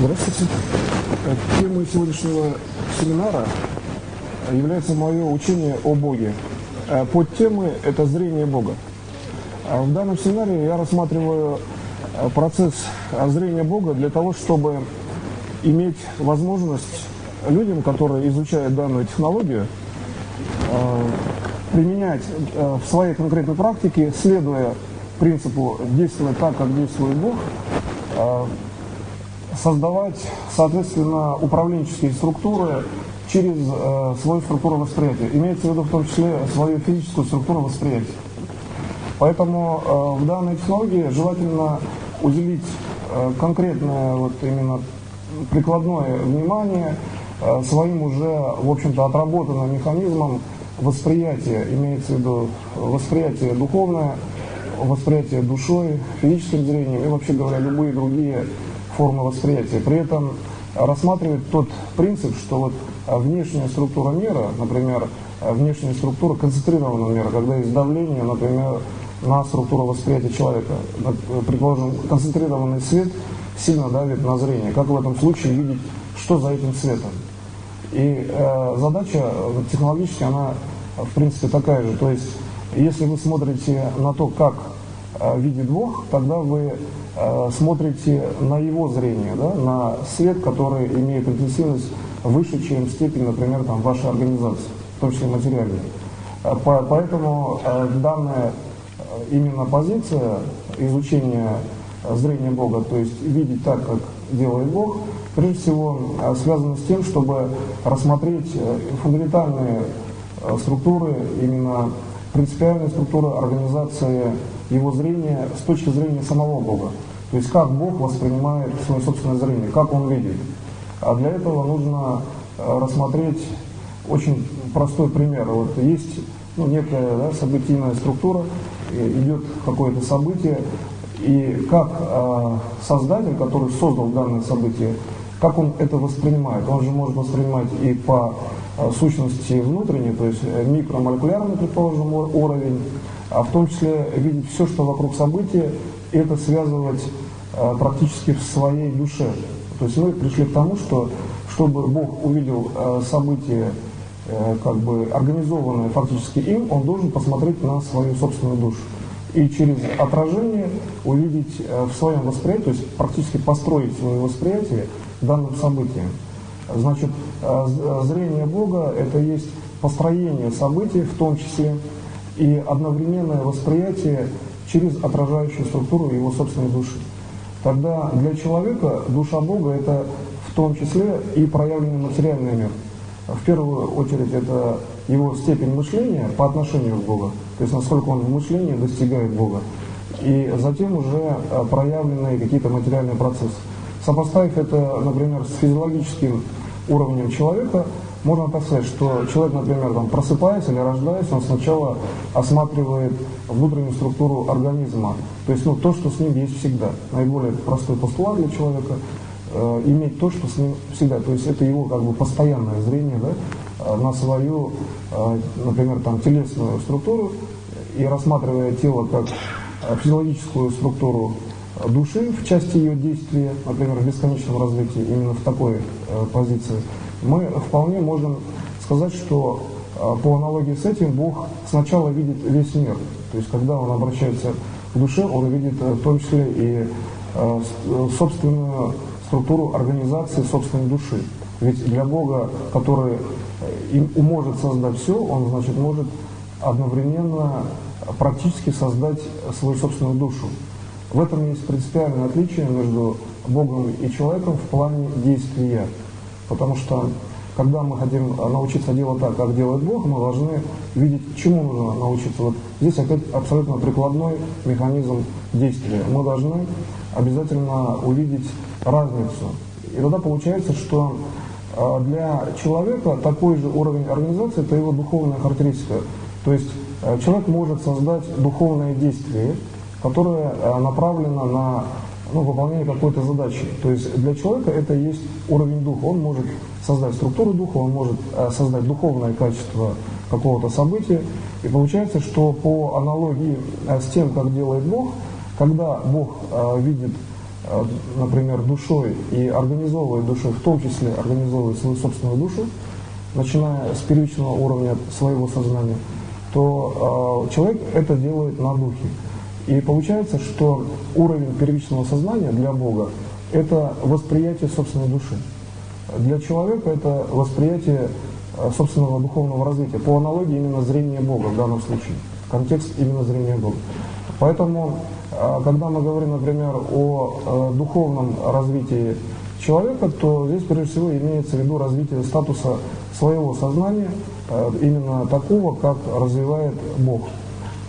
Здравствуйте. Темой сегодняшнего семинара является мое учение о Боге. Подтемы – это зрение Бога. В данном семинаре я рассматриваю процесс зрения Бога для того, чтобы иметь возможность людям, которые изучают данную технологию, применять в своей конкретной практике, следуя принципу «действовать так, как действует Бог», создавать, соответственно, управленческие структуры через свою структуру восприятия. Имеется в виду в том числе свою физическую структуру восприятия. Поэтому в данной технологии желательно уделить конкретное именно прикладное внимание своим уже, в общем-то, отработанным механизмам восприятия. Имеется в виду восприятие духовное, восприятие душой, физическим зрением и, вообще говоря, любые другие формы восприятия. При этом рассматривать тот принцип, что внешняя структура мира, например, внешняя структура концентрированного мира, когда есть давление, например, на структуру восприятия человека. Предположим, концентрированный свет сильно давит на зрение. Как в этом случае видеть, что за этим светом? И задача технологически, она в принципе такая же. То есть, если вы смотрите на то, как видит Бог, тогда вы смотрите на его зрение, да, на свет, который имеет интенсивность выше, чем степень, например, вашей организации, в том числе материальной. Поэтому данная именно позиция изучения зрения Бога, то есть видеть так, как делает Бог, прежде всего связана с тем, чтобы рассмотреть фундаментальные структуры, именно принципиальные структуры организации его зрения с точки зрения самого Бога. То есть как Бог воспринимает свое собственное зрение, как Он видит. А для этого нужно рассмотреть очень простой пример. Есть некая событийная структура, идет какое-то событие, и как создатель, который создал данное событие, как он это воспринимает. Он же может воспринимать и по сущности внутренней, то есть микромолекулярный, предположим, уровень, а в том числе видеть все, что вокруг события, и это связывать практически в своей душе. То есть мы пришли к тому, что чтобы Бог увидел событие, организованное фактически им, он должен посмотреть на свою собственную душу. И через отражение увидеть в своем восприятии, то есть практически построить свое восприятие данным событием. Значит, зрение Бога – это есть построение событий, в том числе и одновременное восприятие через отражающую структуру его собственной души. Тогда для человека душа Бога – это в том числе и проявленный материальный мир. В первую очередь это его степень мышления по отношению к Богу, то есть насколько он в мышлении достигает Бога, и затем уже проявленные какие-то материальные процессы. Сопоставив это, например, с физиологическим уровнем человека, можно так сказать, что человек, например, просыпаясь или рождаясь, он сначала осматривает внутреннюю структуру организма, то есть то, что с ним есть всегда. Наиболее простой постулат для человека – иметь то, что с ним всегда. То есть это его постоянное зрение, да, на свою, например, телесную структуру, и рассматривая тело как физиологическую структуру души в части ее действия, например, в бесконечном развитии, именно в такой позиции, мы вполне можем сказать, что по аналогии с этим Бог сначала видит весь мир. То есть когда Он обращается к душе, Он видит в том числе и собственную структуру организации собственной души. Ведь для Бога, который может создать все, Он, значит, может одновременно практически создать свою собственную душу. В этом есть принципиальное отличие между Богом и человеком в плане действия. Потому что, когда мы хотим научиться делать так, как делает Бог, мы должны видеть, чему нужно научиться. Здесь опять абсолютно прикладной механизм действия. Мы должны обязательно увидеть разницу. И тогда получается, что для человека такой же уровень организации – это его духовная характеристика. То есть человек может создать духовное действие, которое направлено на выполнение какой-то задачи. То есть для человека это и есть уровень духа. Он может создать структуру духа, он может создать духовное качество какого-то события. И получается, что по аналогии с тем, как делает Бог, когда Бог видит например, душой и организовывает душой, в том числе организовывает свою собственную душу, начиная с первичного уровня своего сознания, то человек это делает на духе. И получается, что уровень первичного сознания для Бога – это восприятие собственной души. Для человека это восприятие собственного духовного развития, по аналогии именно зрения Бога в данном случае, контекст именно зрения Бога. Поэтому, когда мы говорим, например, о духовном развитии человека, то здесь прежде всего имеется в виду развитие статуса своего сознания, именно такого, как развивает Бог.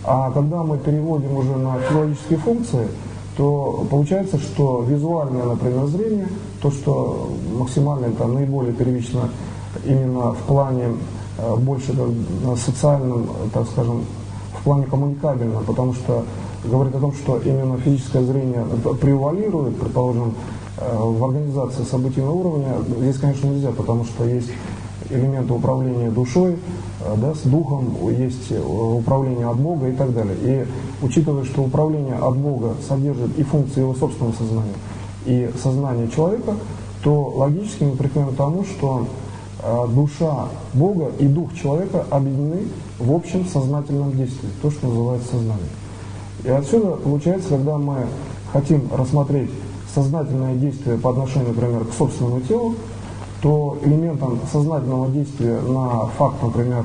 А когда мы переводим уже на физиологические функции, то получается, что визуальное, например, зрение, то, что максимально, там, наиболее первично именно в плане больше социальном, так скажем, в плане коммуникабельном, потому что говорит о том, что именно физическое зрение превалирует, предположим, в организации событийного уровня. Здесь, конечно, нельзя, потому что есть элементы управления душой, да, с духом, есть управление от Бога и так далее. И учитывая, что управление от Бога содержит и функции его собственного сознания, и сознания человека, то логически мы приходим к тому, что душа Бога и дух человека объединены в общем сознательном действии, то, что называется сознание. И отсюда получается, когда мы хотим рассмотреть сознательное действие по отношению, например, к собственному телу, то элементом сознательного действия на факт, например,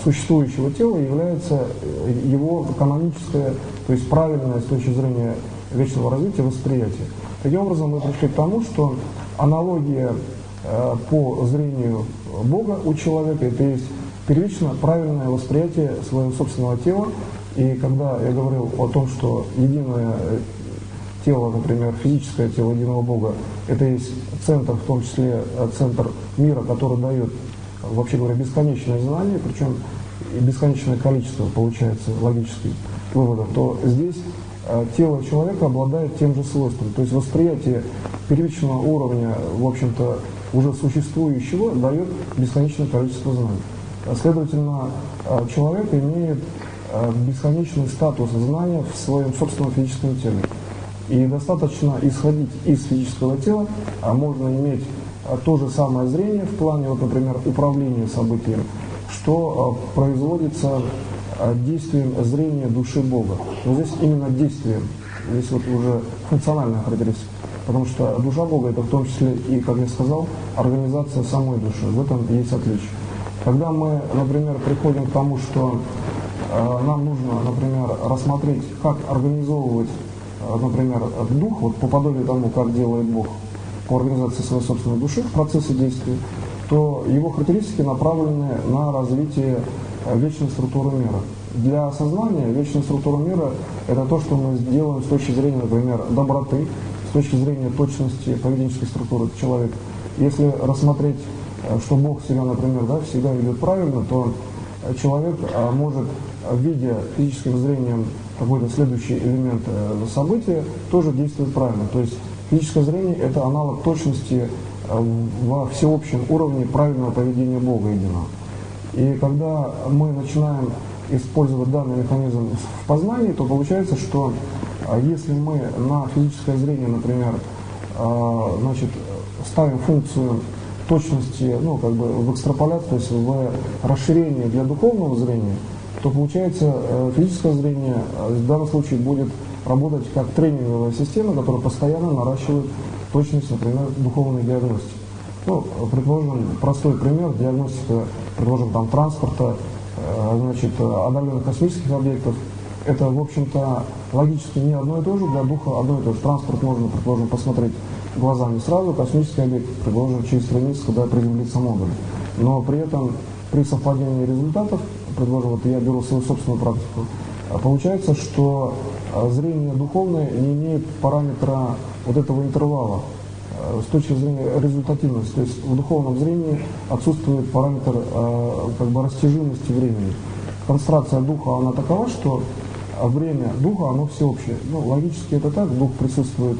существующего тела является его каноническое, то есть правильное с точки зрения вечного развития восприятие. Таким образом, мы пришли к тому, что аналогия по зрению Бога у человека – это есть первично правильное восприятие своего собственного тела. И когда я говорил о том, что единое тело, например, физическое тело единого Бога, это есть центр, в том числе центр мира, который дает, вообще говоря, бесконечное знание, причем и бесконечное количество получается логическим выводом, то здесь тело человека обладает тем же свойством. То есть восприятие первичного уровня, в общем-то, уже существующего дает бесконечное количество знаний. Следовательно, человек имеет бесконечный статус знания в своем собственном физическом теле. И достаточно исходить из физического тела, а можно иметь то же самое зрение в плане, вот, например, управления событием, что производится действием зрения души Бога. Но здесь именно действием, здесь вот уже функциональная характеристика. Потому что душа Бога – это в том числе и, как я сказал, организация самой души. В этом есть отличие. Когда мы, например, приходим к тому, что нам нужно, например, рассмотреть, как организовывать, например, дух, вот по подобию тому, как делает Бог по организации своей собственной души в процессе действия, то его характеристики направлены на развитие вечной структуры мира. Для сознания вечная структура мира – это то, что мы делаем с точки зрения, например, доброты, с точки зрения точности поведенческой структуры человека. Если рассмотреть, что Бог себя, например, да, всегда ведет правильно, то человек может, видя физическим зрением какой-то следующий элемент события, тоже действует правильно. То есть физическое зрение – это аналог точности во всеобщем уровне правильного поведения Бога единого. И когда мы начинаем использовать данный механизм в познании, то получается, что если мы на физическое зрение, например, значит, ставим функцию точности, ну, как бы в экстраполяции, то есть в расширении для духовного зрения, то получается физическое зрение в данном случае будет работать как тренинговая система, которая постоянно наращивает точность, например, духовной диагностики. Ну, предположим, простой пример, диагностика, предположим, там, транспорта, значит, отдаленных космических объектов. Это, в общем-то, логически не одно и то же, для духа одно и то же. Транспорт можно, предположим, посмотреть глазами сразу, космический объект, предположим, через 3 месяца, когда приземлится модуль. Но при этом, при совпадении результатов, предположим, вот я беру свою собственную практику, получается, что зрение духовное не имеет параметра вот этого интервала с точки зрения результативности. То есть в духовном зрении отсутствует параметр как бы растяжимости времени. Концентрация духа, она такова, что время духа, оно всеобщее. Ну, логически это так, дух присутствует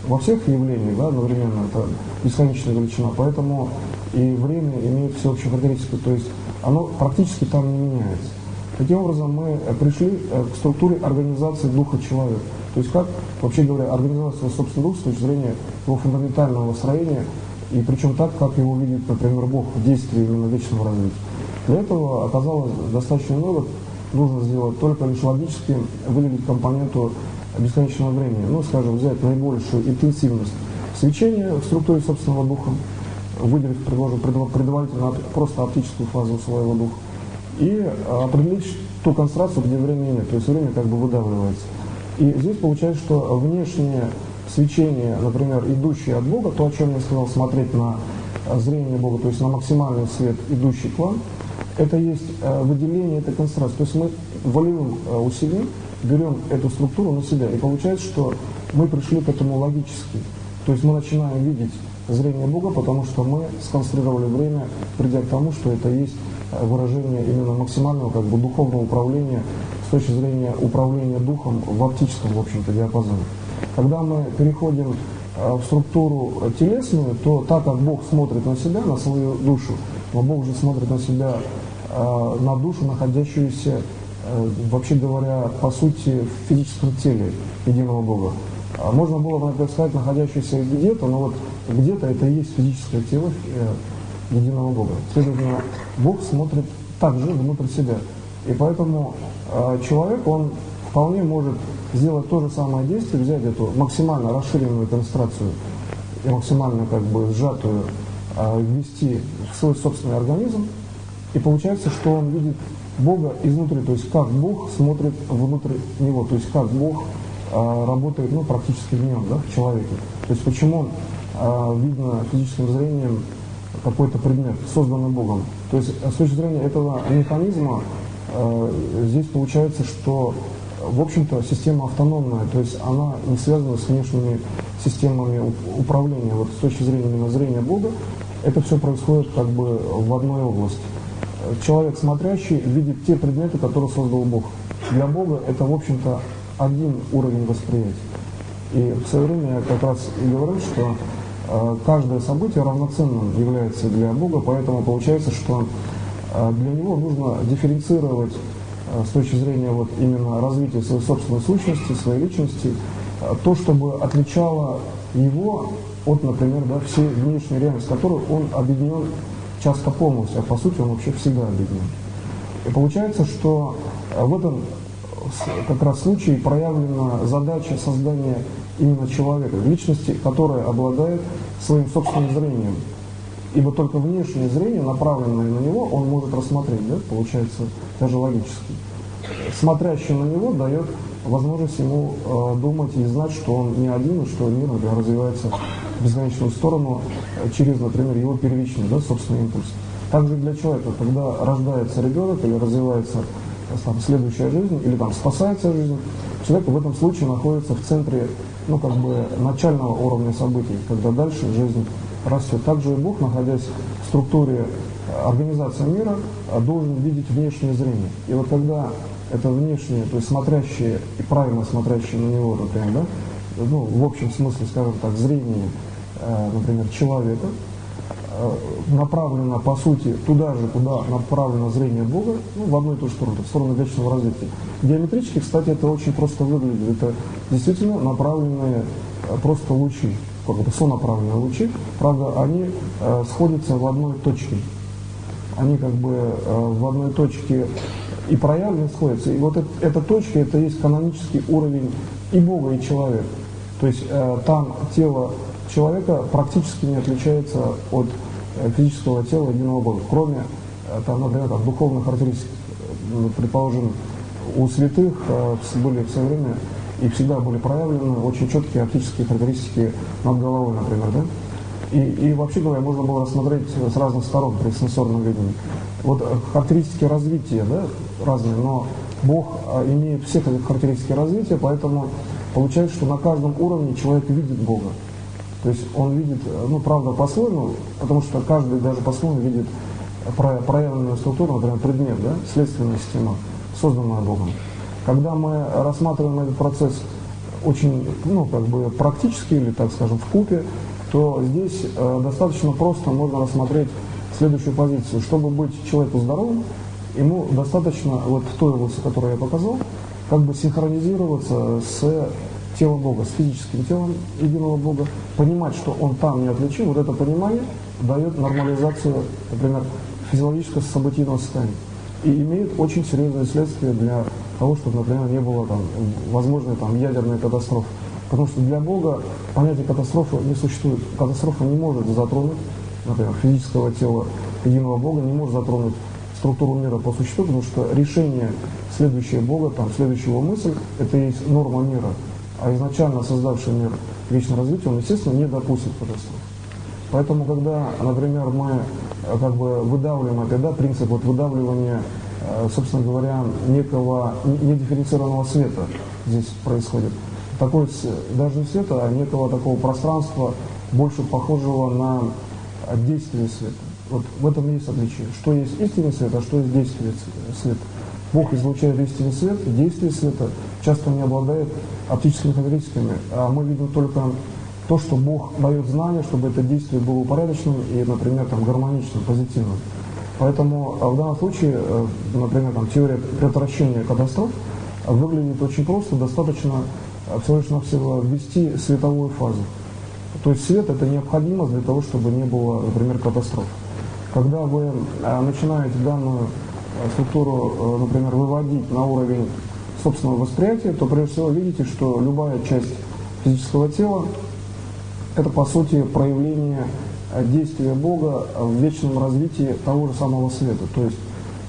во всех явлениях, да, одновременно, это бесконечная величина, поэтому и время имеет всеобщую характеристику, то есть оно практически там не меняется. Таким образом, мы пришли к структуре организации духа человека. То есть как, вообще говоря, организовать свой собственный дух с точки зрения его фундаментального строения, и причем так, как его видит, например, Бог в действии именно вечного развития. Для этого оказалось достаточно много, нужно сделать только лишь логически выделить компоненту бесконечного времени. Ну, скажем, взять наибольшую интенсивность свечения в структуре собственного духа, выделив, предложим, предварительно просто оптическую фазу своего духа, и определить ту концентрацию, где времени нет, то есть время как бы выдавливается. И здесь получается, что внешнее свечение, например, идущее от Бога, то, о чем я сказал, смотреть на зрение Бога, то есть на максимальный свет, идущий к вам, это есть выделение этой концентрации. То есть мы волевым усилием берем эту структуру на себя, и получается, что мы пришли к этому логически. То есть мы начинаем видеть зрение Бога, потому что мы сконцентрировали время, придя к тому, что это есть выражение именно максимального как бы духовного управления с точки зрения управления духом в оптическом, в общем-то, диапазоне. Когда мы переходим в структуру телесную, то так как Бог смотрит на себя, на свою душу, но Бог же смотрит на себя, на душу, находящуюся, вообще говоря, по сути, в физическом теле единого Бога. Можно было бы, например, сказать, находящуюся где-то, но вот где-то это и есть физическое тело единого Бога. Следовательно, Бог смотрит также внутрь себя. И поэтому человек, он вполне может сделать то же самое действие, взять эту максимально расширенную концентрацию и максимально как бы сжатую, ввести в свой собственный организм, и получается, что он видит Бога изнутри, то есть как Бог смотрит внутрь него, то есть как Бог работает, ну, практически в нем, да, в человеке. То есть почему видно физическим зрением какой-то предмет, созданный Богом. То есть с точки зрения этого механизма здесь получается, что, в общем-то, система автономная, то есть она не связана с внешними системами управления. Вот с точки зрения именно зрения Бога, это все происходит как бы в одной области. Человек, смотрящий, видит те предметы, которые создал Бог. Для Бога это, в общем-то, один уровень восприятия. И в свое время я как раз и говорил, что каждое событие равноценным является для Бога, поэтому получается, что для него нужно дифференцировать с точки зрения вот именно развития своей собственной сущности, своей личности, то, чтобы отличало его от, например, да, всей внешней реальности, с которой он объединен часто полностью, а по сути он вообще всегда объединен. И получается, что в этом как раз случае проявлена задача создания именно человека, личности, которая обладает своим собственным зрением. Ибо только внешнее зрение, направленное на него, он может рассмотреть, да, получается, даже логически. Смотрящий на него дает возможность ему думать и знать, что он не один, и что мир, например, развивается в бесконечную сторону через, например, его первичный, да, собственный импульс. Также для человека, когда рождается ребенок или развивается там следующая жизнь, или там спасается жизнь, человек в этом случае находится в центре, ну, как бы начального уровня событий, когда дальше жизнь растет. Также и Бог, находясь в структуре организации мира, должен видеть внешнее зрение. И вот когда это внешнее, то есть смотрящее и правильно смотрящее на него, например, да, ну, в общем смысле, скажем так, зрение, например, человека, направлено, по сути, туда же, куда направлено зрение Бога, ну, в одну и ту же сторону, в сторону вечного развития. Геометрически, кстати, это очень просто выглядит. Это действительно направленные просто лучи, как-то сонаправленные лучи. Правда, они сходятся в одной точке. Они как бы в одной точке и проявлены, сходятся. И вот эта точка, это есть канонический уровень и Бога, и человека. То есть там тело человека практически не отличается от физического тела единого Бога, кроме, там, например, там, духовных характеристик. Предположим, у святых были в свое время и всегда были проявлены очень четкие оптические характеристики над головой, например, да? И вообще говоря, можно было рассмотреть с разных сторон при сенсорном видении. Вот характеристики развития, да, разные, но Бог имеет всех этих характеристики развития, поэтому получается, что на каждом уровне человек видит Бога. То есть он видит, ну, правда, по-своему, потому что каждый даже по-своему видит проявленную структуру, например, предмет, да, следственная система, созданная Богом. Когда мы рассматриваем этот процесс очень, ну, как бы практически или, так скажем, вкупе, то здесь достаточно просто можно рассмотреть следующую позицию. Чтобы быть человеку здоровым ему достаточно вот в той области, которую я показал, как бы синхронизироваться с телом Бога, с физическим телом единого Бога, понимать, что он там неотличим. Вот это понимание дает нормализацию, например, физиологического событийного состояния. И имеет очень серьезные следствия для того, чтобы, например, не было там, возможной там, ядерной катастрофы. Потому что для Бога понятие катастрофы не существует. Катастрофа не может затронуть, например, физического тела единого Бога, не может затронуть структуру мира по существу, потому что решение следующего Бога, там, следующая его мысль, это и есть норма мира. А изначально создавший мир вечное развитие, он, естественно, не допустит катастрофы. Поэтому, когда, например, мы как бы выдавливаем это, да, принцип вот выдавливания, собственно говоря, некого недифференцированного света здесь происходит. Такой, даже не света, а некого такого пространства, больше похожего на действие света. Вот в этом есть отличие. Что есть истинный свет, а что есть действие света. Бог излучает истинный свет, действие света часто не обладает оптическими характеристиками, а мы видим только то, что Бог дает знания, чтобы это действие было упорядоченным и, например, там, гармоничным, позитивным. Поэтому в данном случае, например, там, теория предотвращения катастроф выглядит очень просто, достаточно всего лишь навсего ввести световую фазу. То есть свет – это необходимость для того, чтобы не было, например, катастроф. Когда вы начинаете данную структуру, например, выводить на уровень собственного восприятия, то прежде всего видите, что любая часть физического тела – это, по сути, проявление действия Бога в вечном развитии того же самого света. То есть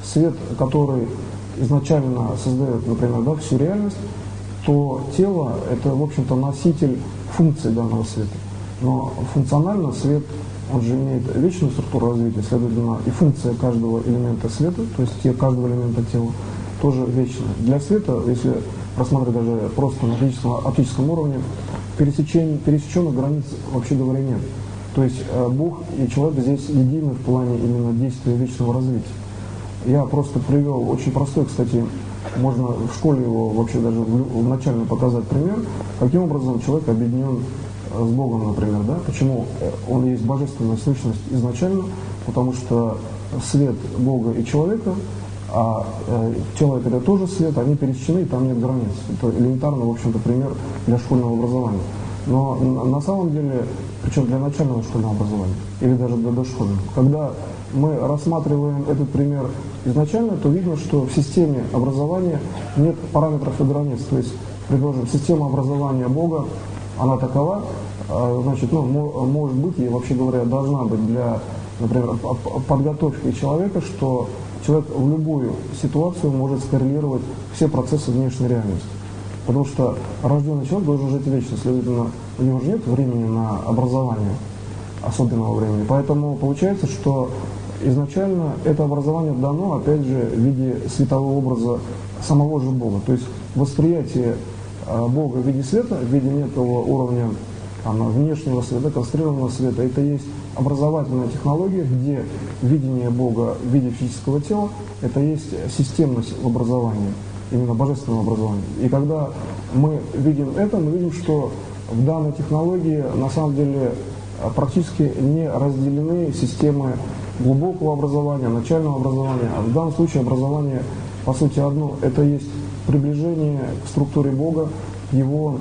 свет, который изначально создает, например, да, всю реальность, то тело – это, в общем-то, носитель функций данного света. Но функционально свет, он же имеет вечную структуру развития, следовательно, и функция каждого элемента света, то есть каждого элемента тела, тоже вечная. Для света, если рассматривать даже просто на оптическом уровне, пересеченных границ, вообще говоря, нет. То есть Бог и человек здесь едины в плане именно действия вечного развития. Я просто привел очень простой, кстати, можно в школе его вообще даже вначале показать пример, каким образом человек объединен с Богом, например, да? Почему он есть божественная сущность изначально? Потому что свет Бога и человека, а человек это тоже свет, они пересечены, и там нет границ. Это элементарно, в общем-то, пример для школьного образования. Но на самом деле, причем для начального школьного образования, или даже для дошкольного, когда мы рассматриваем этот пример изначально, то видно, что в системе образования нет параметров и границ. То есть, предположим, система образования Бога, она такова, значит, ну, может быть, и вообще говоря, должна быть для, например, подготовки человека, что человек в любую ситуацию может скоррелировать все процессы внешней реальности. Потому что рожденный человек должен жить вечно, следовательно, у него же нет времени на образование, особенного времени. Поэтому получается, что изначально это образование дано, опять же, в виде светового образа самого же Бога. То есть восприятие Бога в виде света, в виде некого уровня внешнего света, концентрированного света, это есть образовательная технология, где видение Бога в виде физического тела, это есть системность в образовании, именно божественного образования. И когда мы видим это, мы видим, что в данной технологии на самом деле практически не разделены системы глубокого образования, начального образования. А в данном случае образование, по сути, одно, это есть приближение к структуре Бога, к его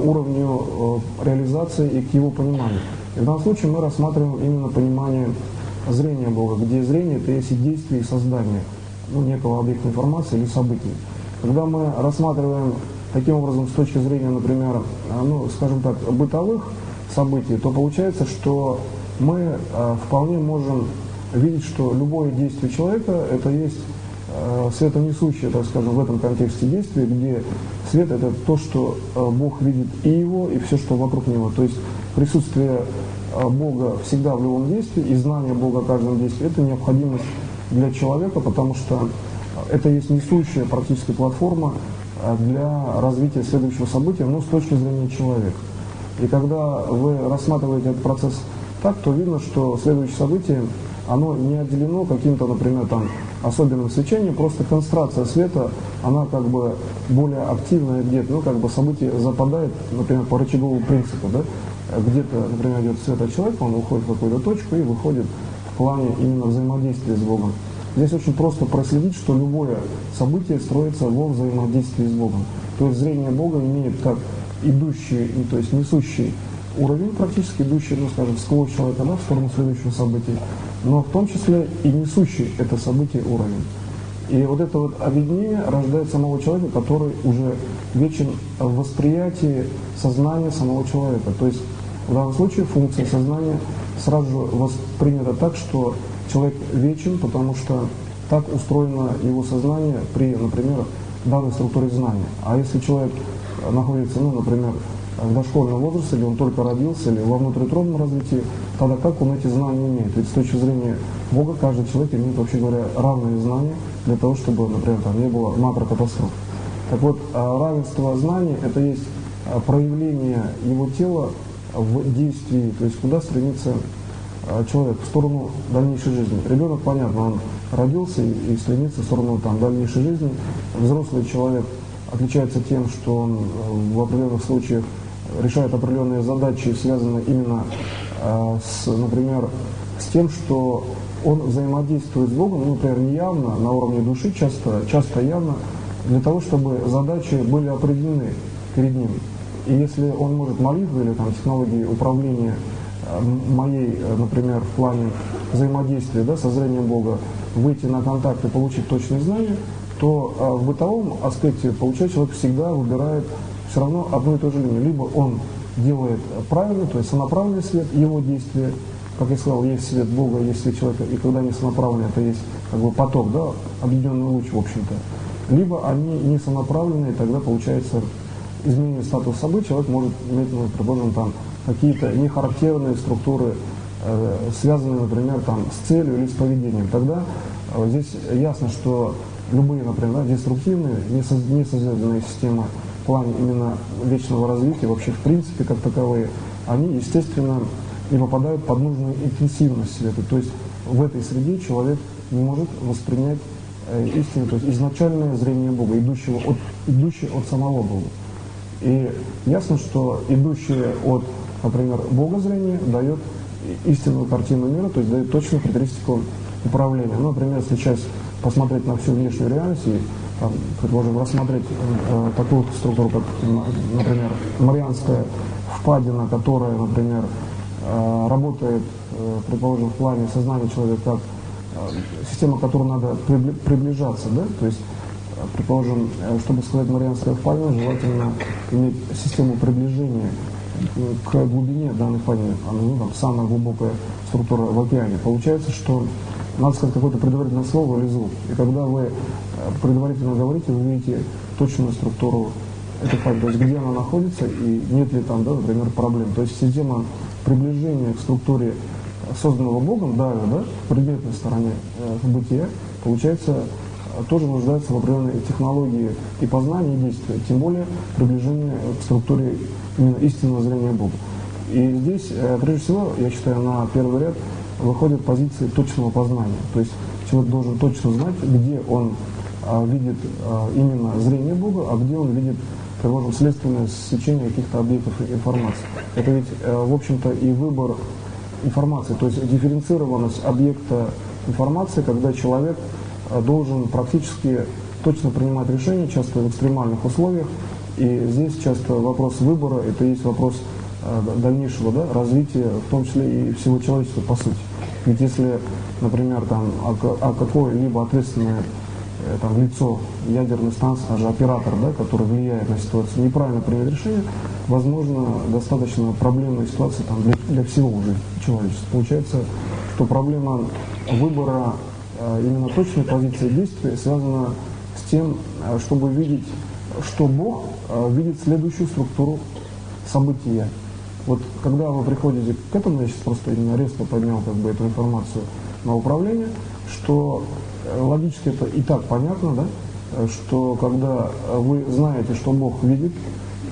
уровню реализации и к его пониманию. И в данном случае мы рассматриваем именно понимание зрения Бога, где зрение – это есть и действие, и создание некого объекта информации или событий. Когда мы рассматриваем таким образом с точки зрения, например, скажем так, бытовых событий, то получается, что мы вполне можем видеть, что любое действие человека – это есть светонесущее, так скажем, в этом контексте действие, где свет – это то, что Бог видит и его, и все, что вокруг него. То есть присутствие Бога всегда в любом действии и знание Бога о каждом действии – это необходимость для человека, потому что это есть несущая практически платформа для развития следующего события, но с точки зрения человека. И когда вы рассматриваете этот процесс так, то видно, что следующее событие, оно не отделено каким-то, например, там, особенным свечением, просто концентрация света, она как бы более активная где-то, как бы событие западает, например, по рычаговому принципу, да, где-то, например, идет свет от человека, он уходит в какую-то точку и выходит в плане именно взаимодействия с Богом. Здесь очень просто проследить, что любое событие строится во взаимодействии с Богом. То есть зрение Бога имеет как идущий, то есть несущий уровень, практически идущий, ну скажем, сквозь человека, да, в сторону следующего события, но в том числе и несущий это событие уровень. И вот это вот объединение рождает самого человека, который уже вечен в восприятии сознания самого человека. То есть в данном случае функция сознания сразу же воспринята так, что человек вечен, потому что так устроено его сознание при, например, данной структуре знания. А если человек находится, ну, например, в дошкольном возрасте, или он только родился, или во внутриутробном развитии, тогда как он эти знания имеет? Ведь с точки зрения Бога каждый человек имеет, вообще говоря, равные знания для того, чтобы, например, там не было макрокатастроф. Так вот, равенство знаний – это есть проявление его тела в действии, то есть куда стремится человек, в сторону дальнейшей жизни. Ребенок, понятно, он родился и стремится в сторону там, дальнейшей жизни. Взрослый человек отличается тем, что он в определенных случаях решает определенные задачи, связанные именно например, с тем, что он взаимодействует с Богом, ну, например, не явно, на уровне души, часто явно, для того, чтобы задачи были определены перед ним. И если он может молитву или там, технологии управления моей, например, в плане взаимодействия, да, со зрением Бога, выйти на контакт и получить точные знания, то в бытовом аспекте, получается, человек всегда выбирает все равно одну и ту же линию. Либо он делает правильно, то есть сонаправленный свет, его действия, как я сказал, есть свет Бога, есть свет человека, и когда они сонаправлены, это есть как бы поток, да, объединенный луч, в общем-то. Либо они не сонаправленные, тогда получается изменение статуса событий, человек может иметь, ну, предположим, там какие-то нехарактерные структуры, связанные, например, там, с целью или с поведением. Тогда здесь ясно, что любые, например, да, деструктивные, несозидательные системы в плане именно вечного развития, вообще в принципе как таковые, они, естественно, не попадают под нужную интенсивность света. То есть в этой среде человек не может воспринять истину, то есть изначальное зрение Бога, идущее от самого Бога. И ясно, что идущее от, например, Бога зрение дает истинную картину мира, то есть дает точную характеристику управления. Ну, например, если сейчас посмотреть на всю внешнюю реальность и, там, предположим, рассмотреть такую структуру, как, например, Марианская впадина, которая, например, работает, предположим, в плане сознания человека как система, к которой надо приближаться, да, то есть, предположим, чтобы сказать Марианская впадина, желательно иметь систему приближения к глубине данной впадины, ну, там, самая глубокая структура в океане. Получается, что надо сказать какое-то предварительное слово или звук. И когда вы предварительно говорите, вы видите точную структуру этой впадины, то есть где она находится и нет ли там, да, например, проблем. То есть система приближения к структуре созданного Богом, да, в предметной стороне бытия, получается, тоже нуждается в определенной технологии и познания, и действия, тем более приближение к структуре именно истинного зрения Бога. И здесь, прежде всего, я считаю, на первый ряд выходят позиции точного познания. То есть человек должен точно знать, где он видит именно зрение Бога, а где он видит, предположим, следственное сечение каких-то объектов информации. Это ведь, в общем-то, и выбор информации, то есть дифференцированность объекта информации, когда человек должен практически точно принимать решения, часто в экстремальных условиях. И здесь часто вопрос выбора, это есть вопрос дальнейшего, да, развития, в том числе и всего человечества, по сути. Ведь если, например, там, какое-либо ответственное там, лицо ядерной станции, даже оператор, да, который влияет на ситуацию, неправильно принять решение, возможно, достаточно проблемная ситуация там, для всего уже человечества. Получается, что проблема выбора именно точной позиции действия связана с тем, чтобы видеть, что Бог видит следующую структуру события. Вот когда вы приходите к этому, я сейчас просто именно резко поднял как бы эту информацию на управление, что логически это и так понятно, да, что когда вы знаете, что Бог видит,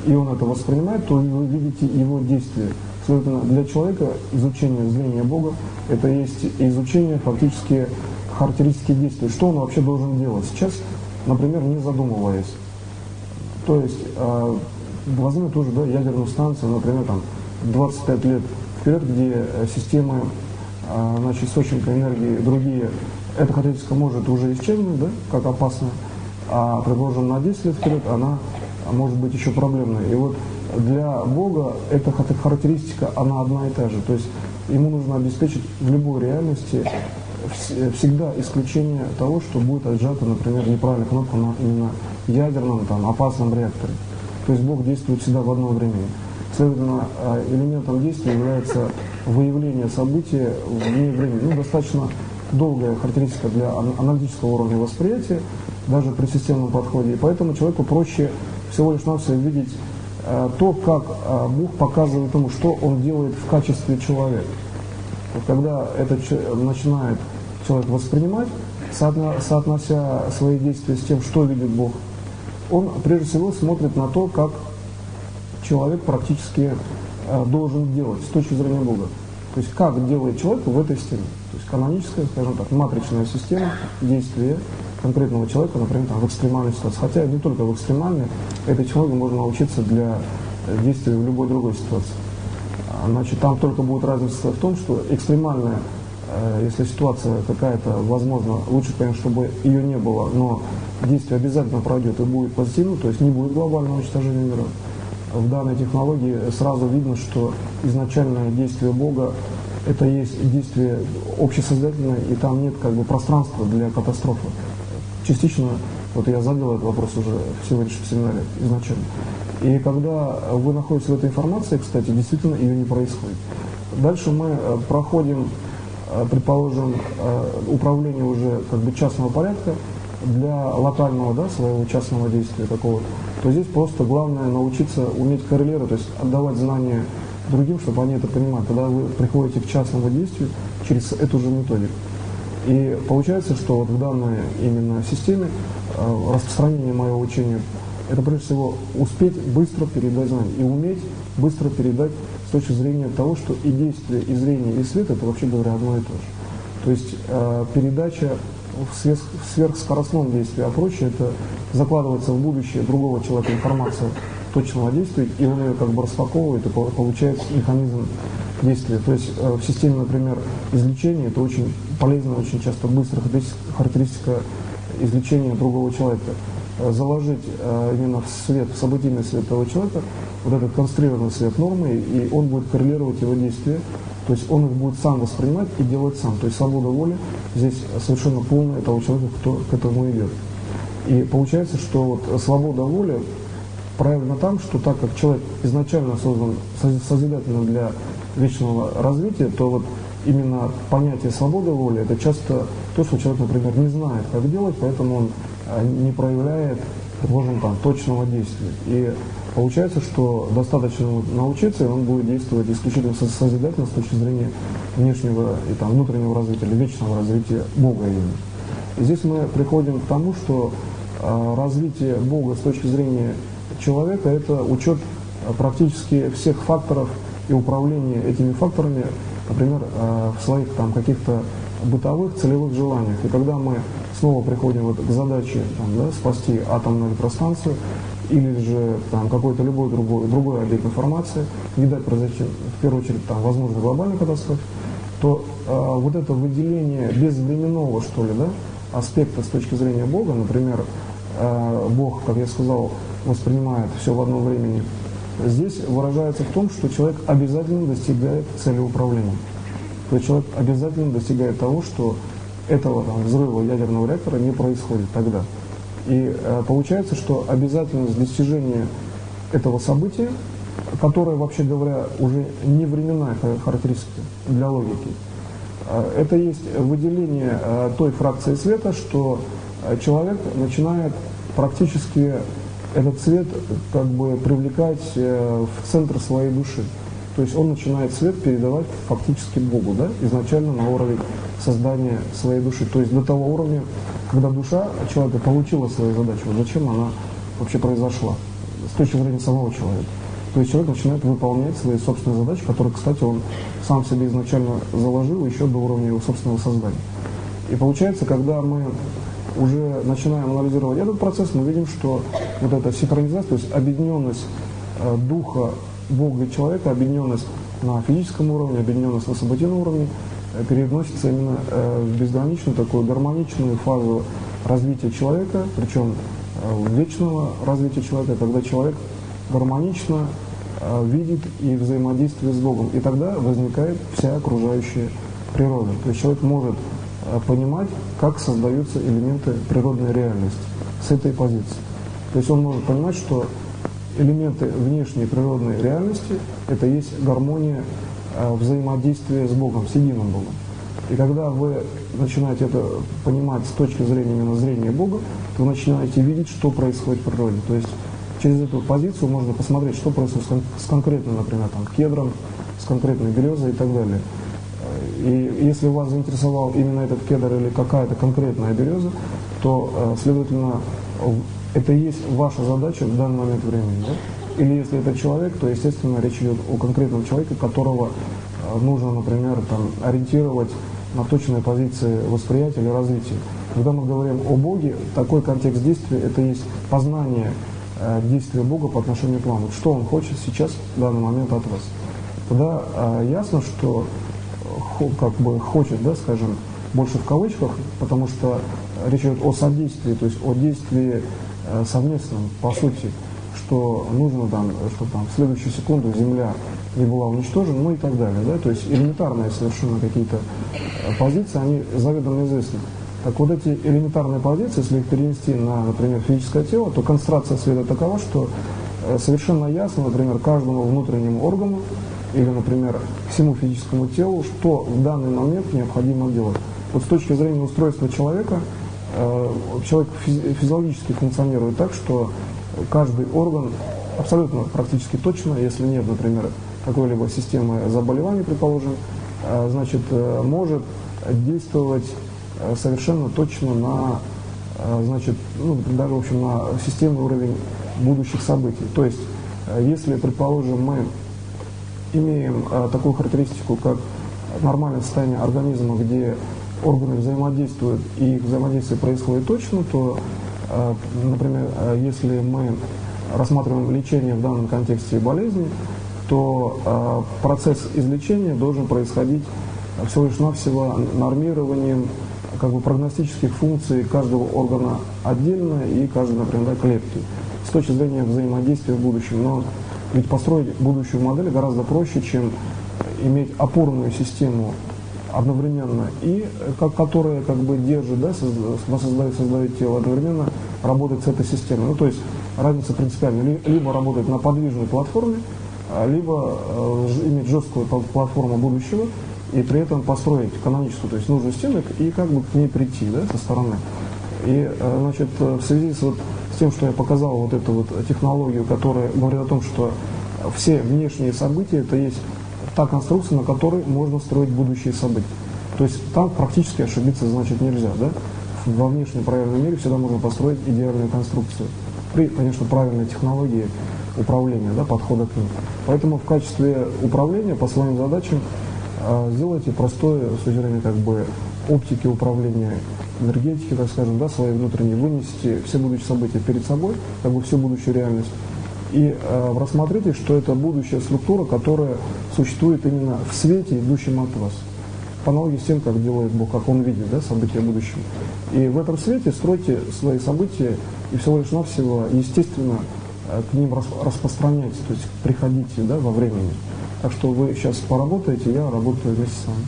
и Он это воспринимает, то вы видите Его действия. Следовательно, для человека изучение зрения Бога – это есть изучение фактически характеристики действий, что он вообще должен делать сейчас, например, не задумываясь. То есть, возьмем тоже, да, ядерную станцию, например, там, 25 лет вперед, где системы, значит, источника энергии другие эта характеристика может уже исчезнуть, да, как опасная, а, предположим, на 10 лет вперед она может быть еще проблемной. И вот для Бога эта характеристика, она одна и та же. То есть ему нужно обеспечить в любой реальности всегда исключение того, что будет отжата, например, неправильная кнопка на именно ядерном, там, опасном реакторе. То есть Бог действует всегда в одно время. Следовательно, элементом действия является выявление события вне времени. Ну, достаточно долгая характеристика для аналитического уровня восприятия, даже при системном подходе. И поэтому человеку проще всего лишь навсего видеть то, как Бог показывает ему, что он делает в качестве человека. Вот когда это начинает человек воспринимать, соотнося свои действия с тем, что видит Бог, он прежде всего смотрит на то, как человек практически должен делать с точки зрения Бога. То есть как делает человек в этой системе. То есть каноническая, скажем так, матричная система действия конкретного человека, например, там, в экстремальной ситуации. Хотя не только в экстремальной, этой технологии можно научиться для действия в любой другой ситуации. Значит, там только будет разница в том, что экстремальная, если ситуация какая-то, возможно, лучше, конечно, чтобы ее не было, но действие обязательно пройдет и будет позитивно, то есть не будет глобального уничтожения мира. В данной технологии сразу видно, что изначальное действие Бога – это есть действие общесознательное, и там нет как бы пространства для катастрофы. Частично, вот я задал этот вопрос уже в сегодняшнем семинаре изначально. И когда вы находитесь в этой информации, кстати, действительно ее не происходит. Дальше мы проходим, предположим, управление уже как бы частного порядка для локального, да, своего частного действия какого-то. То здесь просто главное научиться уметь коррелировать, то есть отдавать знания другим, чтобы они это понимали, когда вы приходите к частному действию через эту же методику. И получается, что вот в данной именно системе распространение моего учения – это прежде всего успеть быстро передать знания и уметь быстро передать с точки зрения того, что и действие, и зрение, и свет – это, вообще говоря, одно и то же. То есть передача в сверхскоростном действии, а прочее – это закладывается в будущее другого человека информация точного действия, и он ее как бы распаковывает, и получает механизм действия. То есть в системе, например, излечения это очень полезно, очень часто быстрая характеристика излечения другого человека. Заложить именно в свет, в событийный свет этого человека, вот этот конструированный свет нормы, и он будет коррелировать его действия, то есть он их будет сам воспринимать и делать сам. То есть свобода воли здесь совершенно полная того человека, кто к этому идет. И получается, что вот свобода воли правильно там, что так как человек изначально создан созидательным для вечного развития, то вот именно понятие свободы воли – это часто то, что человек, например, не знает, как делать, поэтому он не проявляет, предположим, там, точного действия. И получается, что достаточно научиться, и он будет действовать исключительно созидательно с точки зрения внешнего и там, внутреннего развития или вечного развития Бога именно. И здесь мы приходим к тому, что развитие Бога с точки зрения человека – это учет практически всех факторов и управление этими факторами, например, в своих там каких-то бытовых целевых желаниях. И когда мы снова приходим вот к задаче там, да, спасти атомную электростанцию или же там, какой-то любой другой объект информации, не дать произойти в первую очередь там, возможно глобальной катастрофе, то вот это выделение безвременного, что ли, да, аспекта с точки зрения Бога, например, Бог, как я сказал, воспринимает все в одном времени, здесь выражается в том, что человек обязательно достигает цели управления. То есть человек обязательно достигает того, что этого там, взрыва ядерного реактора не происходит тогда. И получается, что обязательность достижения этого события, которое, вообще говоря, уже не временная характеристика для логики, это есть выделение той фракции света, что человек начинает практически этот свет как бы привлекать в центр своей души. То есть он начинает свет передавать фактически Богу, да, изначально на уровень создания своей души. То есть до того уровня, когда душа человека получила свою задачу, вот зачем она вообще произошла, с точки зрения самого человека. То есть человек начинает выполнять свои собственные задачи, которые, кстати, он сам себе изначально заложил еще до уровня его собственного создания. И получается, когда мы уже начинаем анализировать этот процесс, мы видим, что вот эта синхронизация, то есть объединенность духа Бога и человека, объединенность на физическом уровне, объединенность на событийном уровне, переносится именно в безграничную такую гармоничную фазу развития человека, причем вечного развития человека, когда человек гармонично видит и взаимодействует с Богом. И тогда возникает вся окружающая природа. То есть человек может понимать, как создаются элементы природной реальности с этой позиции. То есть он может понимать, что элементы внешней природной реальности – это есть гармония взаимодействия с Богом, с единым Богом. И когда вы начинаете это понимать с точки зрения именно зрения Бога, то вы начинаете видеть, что происходит в природе. То есть через эту позицию можно посмотреть, что происходит с конкретным, например, там, кедром, с конкретной березой и так далее. И если вас заинтересовал именно этот кедр или какая-то конкретная береза, то, следовательно, это и есть ваша задача в данный момент времени. Да? Или если это человек, то, естественно, речь идет о конкретном человеке, которого нужно, например, там, ориентировать на точные позиции восприятия или развития. Когда мы говорим о Боге, такой контекст действия – это есть познание действия Бога по отношению к вам. Вот что Он хочет сейчас, в данный момент от вас. Тогда ясно, что как бы хочет, да, скажем, больше в кавычках, потому что речь идет о содействии, то есть о действии совместном, по сути, что нужно там, чтобы там в следующую секунду Земля не была уничтожена, ну и так далее, да, то есть элементарные совершенно какие-то позиции, они заведомо известны. Так вот эти элементарные позиции, если их перенести на, например, физическое тело, то концентрация света такова, что совершенно ясно, например, каждому внутреннему органу или, например, всему физическому телу, что в данный момент необходимо делать. Вот с точки зрения устройства человека, человек физиологически функционирует так, что каждый орган абсолютно практически точно, если нет, например, какой-либо системы заболеваний, предположим, значит, может действовать совершенно точно на, значит, ну, даже, в общем, на системный уровень будущих событий. То есть, если, предположим, мы имеем такую характеристику, как нормальное состояние организма, где органы взаимодействуют, и их взаимодействие происходит точно, то, например, если мы рассматриваем лечение в данном контексте болезни, то процесс излечения должен происходить всего лишь навсего нормированием как бы прогностических функций каждого органа отдельно и каждой, например, клетки с точки зрения взаимодействия в будущем. Но ведь построить будущую модель гораздо проще, чем иметь опорную систему одновременно, и которая как бы держит, да, создает тело, одновременно работает с этой системой. Ну, то есть разница принципиальная. Либо работать на подвижной платформе, либо иметь жесткую платформу будущего, и при этом построить каноническую, то есть нужную стену, и как бы к ней прийти, да, со стороны. И, значит, в связи с тем, что я показал вот эту вот технологию, которая говорит о том, что все внешние события, это есть та конструкция, на которой можно строить будущие события. То есть там практически ошибиться, значит, нельзя, да? Во внешнем правильном мире всегда можно построить идеальную конструкцию. При, конечно, правильной технологии управления, да, подхода к ним. Поэтому в качестве управления по своим задачам сделайте простое, с точки зрения как бы оптики управления, энергетики, так скажем, да, свои внутренние, вынесите все будущие события перед собой, как бы всю будущую реальность, и рассмотрите, что это будущая структура, которая существует именно в свете, идущем от вас. По аналогии с тем, как делает Бог, как Он видит, да, события будущего. И в этом свете стройте свои события и всего лишь навсего, естественно, к ним распространяйте, то есть приходите, да, во времени. Так что вы сейчас поработаете, я работаю вместе с вами.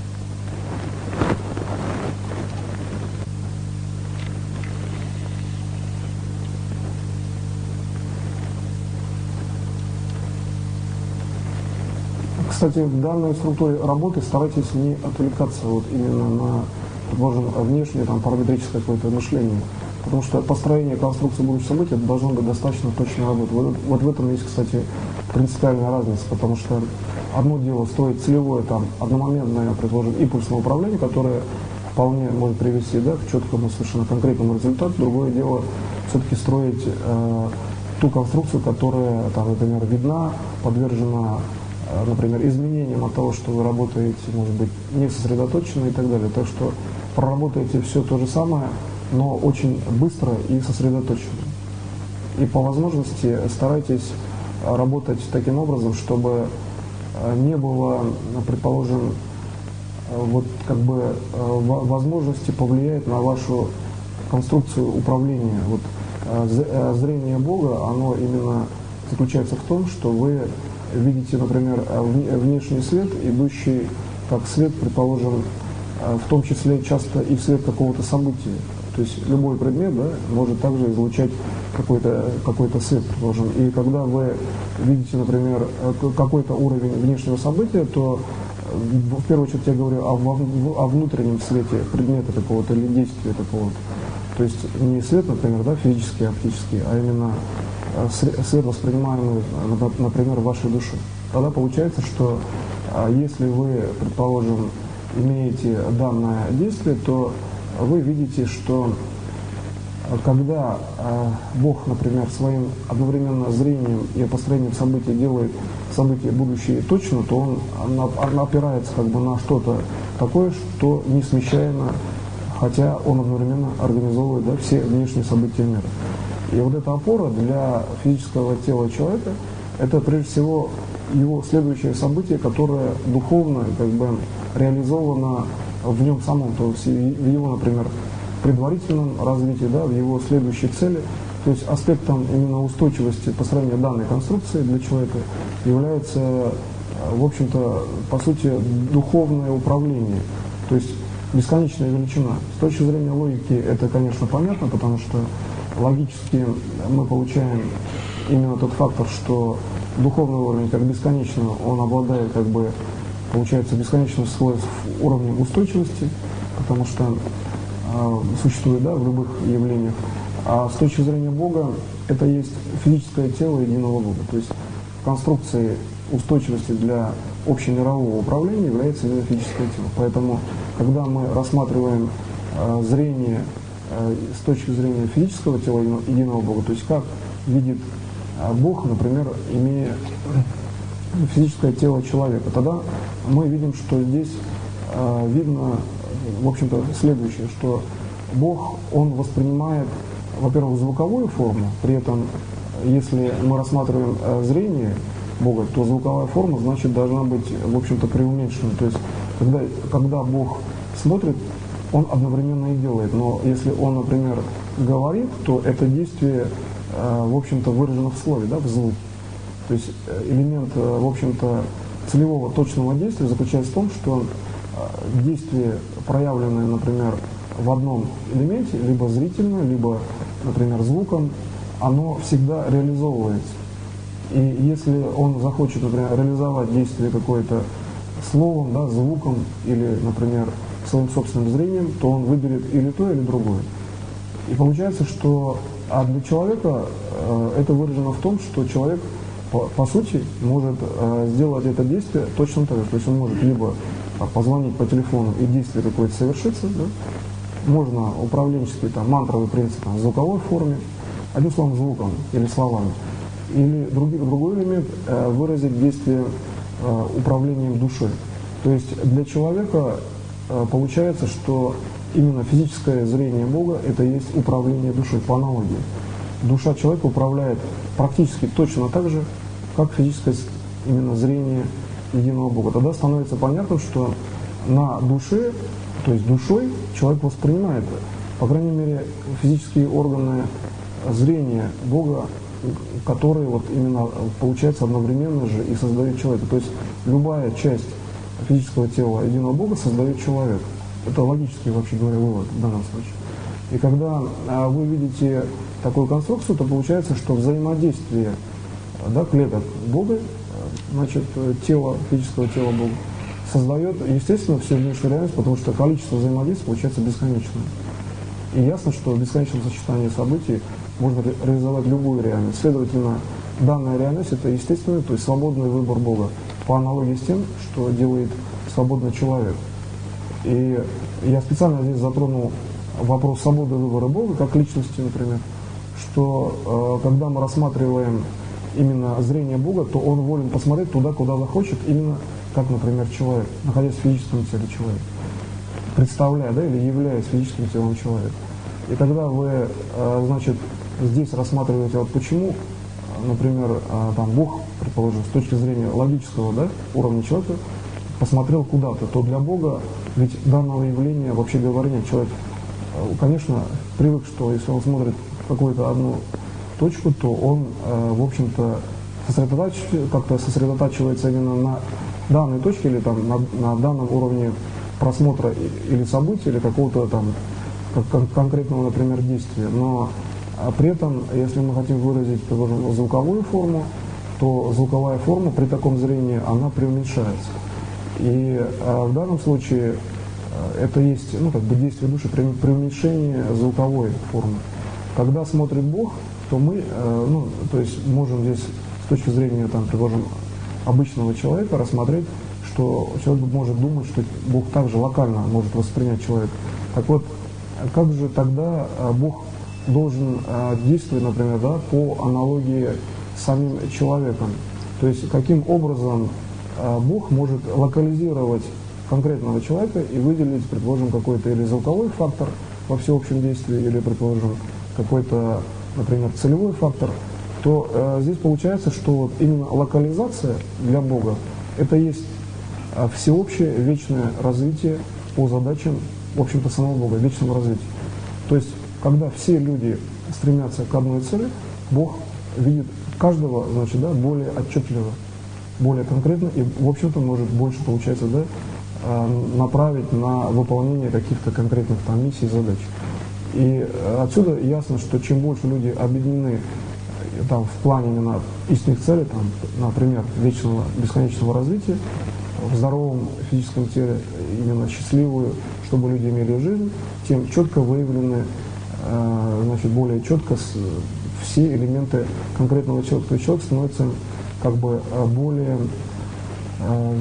Кстати, в данной структуре работы старайтесь не отвлекаться вот именно на, предположим, внешнее там, параметрическое какое-то мышление. Потому что построение конструкции будущих событий должно быть достаточно точной работой. Вот в этом есть, кстати, принципиальная разница, потому что одно дело строить целевое, там, одномоментное, предположим, импульсное управление, которое вполне может привести, да, к четкому, совершенно конкретному результату. Другое дело все-таки строить ту конструкцию, которая, там, например, видна, подвержена, например, изменениям от того, что вы работаете, может быть, не сосредоточенно и так далее. Так что проработайте все то же самое, но очень быстро и сосредоточенно. И по возможности старайтесь работать таким образом, чтобы не было, предположим, вот как бы возможности повлияет на вашу конструкцию управления. Вот зрение Бога, оно именно заключается в том, что вы видите, например, внешний свет, идущий как свет, предположим, в том числе часто и свет какого-то события. То есть любой предмет, да, может также излучать какой-то свет, предположим. И когда вы видите, например, какой-то уровень внешнего события, то в первую очередь я говорю о внутреннем свете предмета какого-то или действия какого-то. То есть не свет, например, да, физический, оптический, а именно свет, воспринимаемый, например, вашей душой. Тогда получается, что если вы, предположим, имеете данное действие, то вы видите, что когда Бог, например, своим одновременно зрением и построением событий делает события будущие точно, то он опирается как бы на что-то такое, что не смещаемо, хотя он одновременно организовывает, да, все внешние события мира. И вот эта опора для физического тела человека – это прежде всего его следующее событие, которое духовно как бы реализовано в нем самом, то есть в его, например, предварительном развитии, да, в его следующей цели. То есть аспектом именно устойчивости построения данной конструкции для человека является, в общем-то, по сути, духовное управление, то есть бесконечная величина. С точки зрения логики это, конечно, понятно, потому что логически мы получаем именно тот фактор, что духовный уровень как бесконечно, он обладает, как бы, получается, бесконечным свойств уровнем устойчивости, потому что существует, да, в любых явлениях. А с точки зрения Бога это есть физическое тело единого Бога. То есть конструкцией устойчивости для общемирового управления является именно физическое тело. Поэтому, когда мы рассматриваем зрение с точки зрения физического тела единого Бога, то есть как видит Бог, например, имея физическое тело человека, тогда мы видим, что здесь видно, в общем-то, следующее, что Бог, Он воспринимает, во-первых, звуковую форму, при этом, если мы рассматриваем зрение Бога, то звуковая форма, значит, должна быть, в общем-то, преуменьшена. То есть, когда Бог смотрит, Он одновременно и делает, но если Он, например, говорит, то это действие, в общем-то, выражено в слове, да, в звуке. То есть элемент, в общем-то, целевого точного действия заключается в том, что действие, проявленное, например, в одном элементе, либо зрительно, либо, например, звуком, оно всегда реализовывается. И если он захочет, например, реализовать действие какое-то словом, да, звуком или, например, своим собственным зрением, то он выберет или то, или другое. И получается, что для человека это выражено в том, что человек, по сути, может сделать это действие точно так же. То есть он может либо позвонить по телефону и действие какое-то совершится, да? Можно управленческий, там, мантровый принцип в звуковой форме, одним словом, звуком или словами. Или другой элемент выразить действие управлением душой. То есть для человека получается, что именно физическое зрение Бога – это и есть управление душой, по аналогии. Душа человека управляет практически точно так же, как физическое именно зрение единого Бога. Тогда становится понятно, что на душе, то есть душой, человек воспринимает, по крайней мере, физические органы зрения Бога, которые вот именно, получается, одновременно же и создают человека. То есть любая часть физического тела единого Бога создает человека. Это логический, вообще говоря, вывод в данном случае. И когда вы видите такую конструкцию, то получается, что взаимодействие, да, клеток Бога, значит, физического тела Бога, создает, естественно, всю внешнюю реальность, потому что количество взаимодействий получается бесконечным. И ясно, что в бесконечном сочетании событий можно реализовать любую реальность. Следовательно, данная реальность – это естественный, то есть свободный выбор Бога, по аналогии с тем, что делает свободный человек. И я специально здесь затронул вопрос свободы выбора Бога, как личности, например, что когда мы рассматриваем именно зрение Бога, то Он волен посмотреть туда, куда захочет, именно как, например, человек, находясь в физическом теле человека, представляя, да, или являясь физическим телом человека. И когда вы, значит, здесь рассматриваете, вот почему, например, там Бог, предположим, с точки зрения логического, да, уровня человека, посмотрел куда-то, то для Бога, ведь данного явления, вообще говоря, нет. Человек, конечно, привык, что если он смотрит в какую-то одну точку, то он, в общем-то, как-то сосредотачивается именно на данной точке или там, на данном уровне просмотра или события, или какого-то там конкретного, например, действия. Но при этом, если мы хотим выразить, предположим, звуковую форму, то звуковая форма при таком зрении, она преуменьшается. И в данном случае это есть, ну, как бы действие души при уменьшении звуковой формы. Когда смотрит Бог, то мы, ну, то есть можем здесь с точки зрения, там, предположим, обычного человека рассмотреть, что человек может думать, что Бог также локально может воспринять человека. Так вот, как же тогда Бог должен действовать, например, да, по аналогии с самим человеком? То есть каким образом Бог может локализировать конкретного человека и выделить, предположим, какой-то или звуковой фактор во всеобщем действии, или, предположим, какой-то, например, целевой фактор, то здесь получается, что вот именно локализация для Бога это есть всеобщее вечное развитие по задачам, в общем-то, самого Бога, вечного развития. То есть, когда все люди стремятся к одной цели, Бог видит каждого, значит, да, более отчетливо, более конкретно и, в общем-то, может больше, получается, да, направить на выполнение каких-то конкретных там миссий и задач. И отсюда ясно, что чем больше люди объединены там, в плане именно истинных целей, там, например, вечного, бесконечного развития, в здоровом физическом теле, именно счастливую, чтобы люди имели жизнь, тем четко выявлены, значит, более четко все элементы конкретного человека. То есть человек становится как бы более,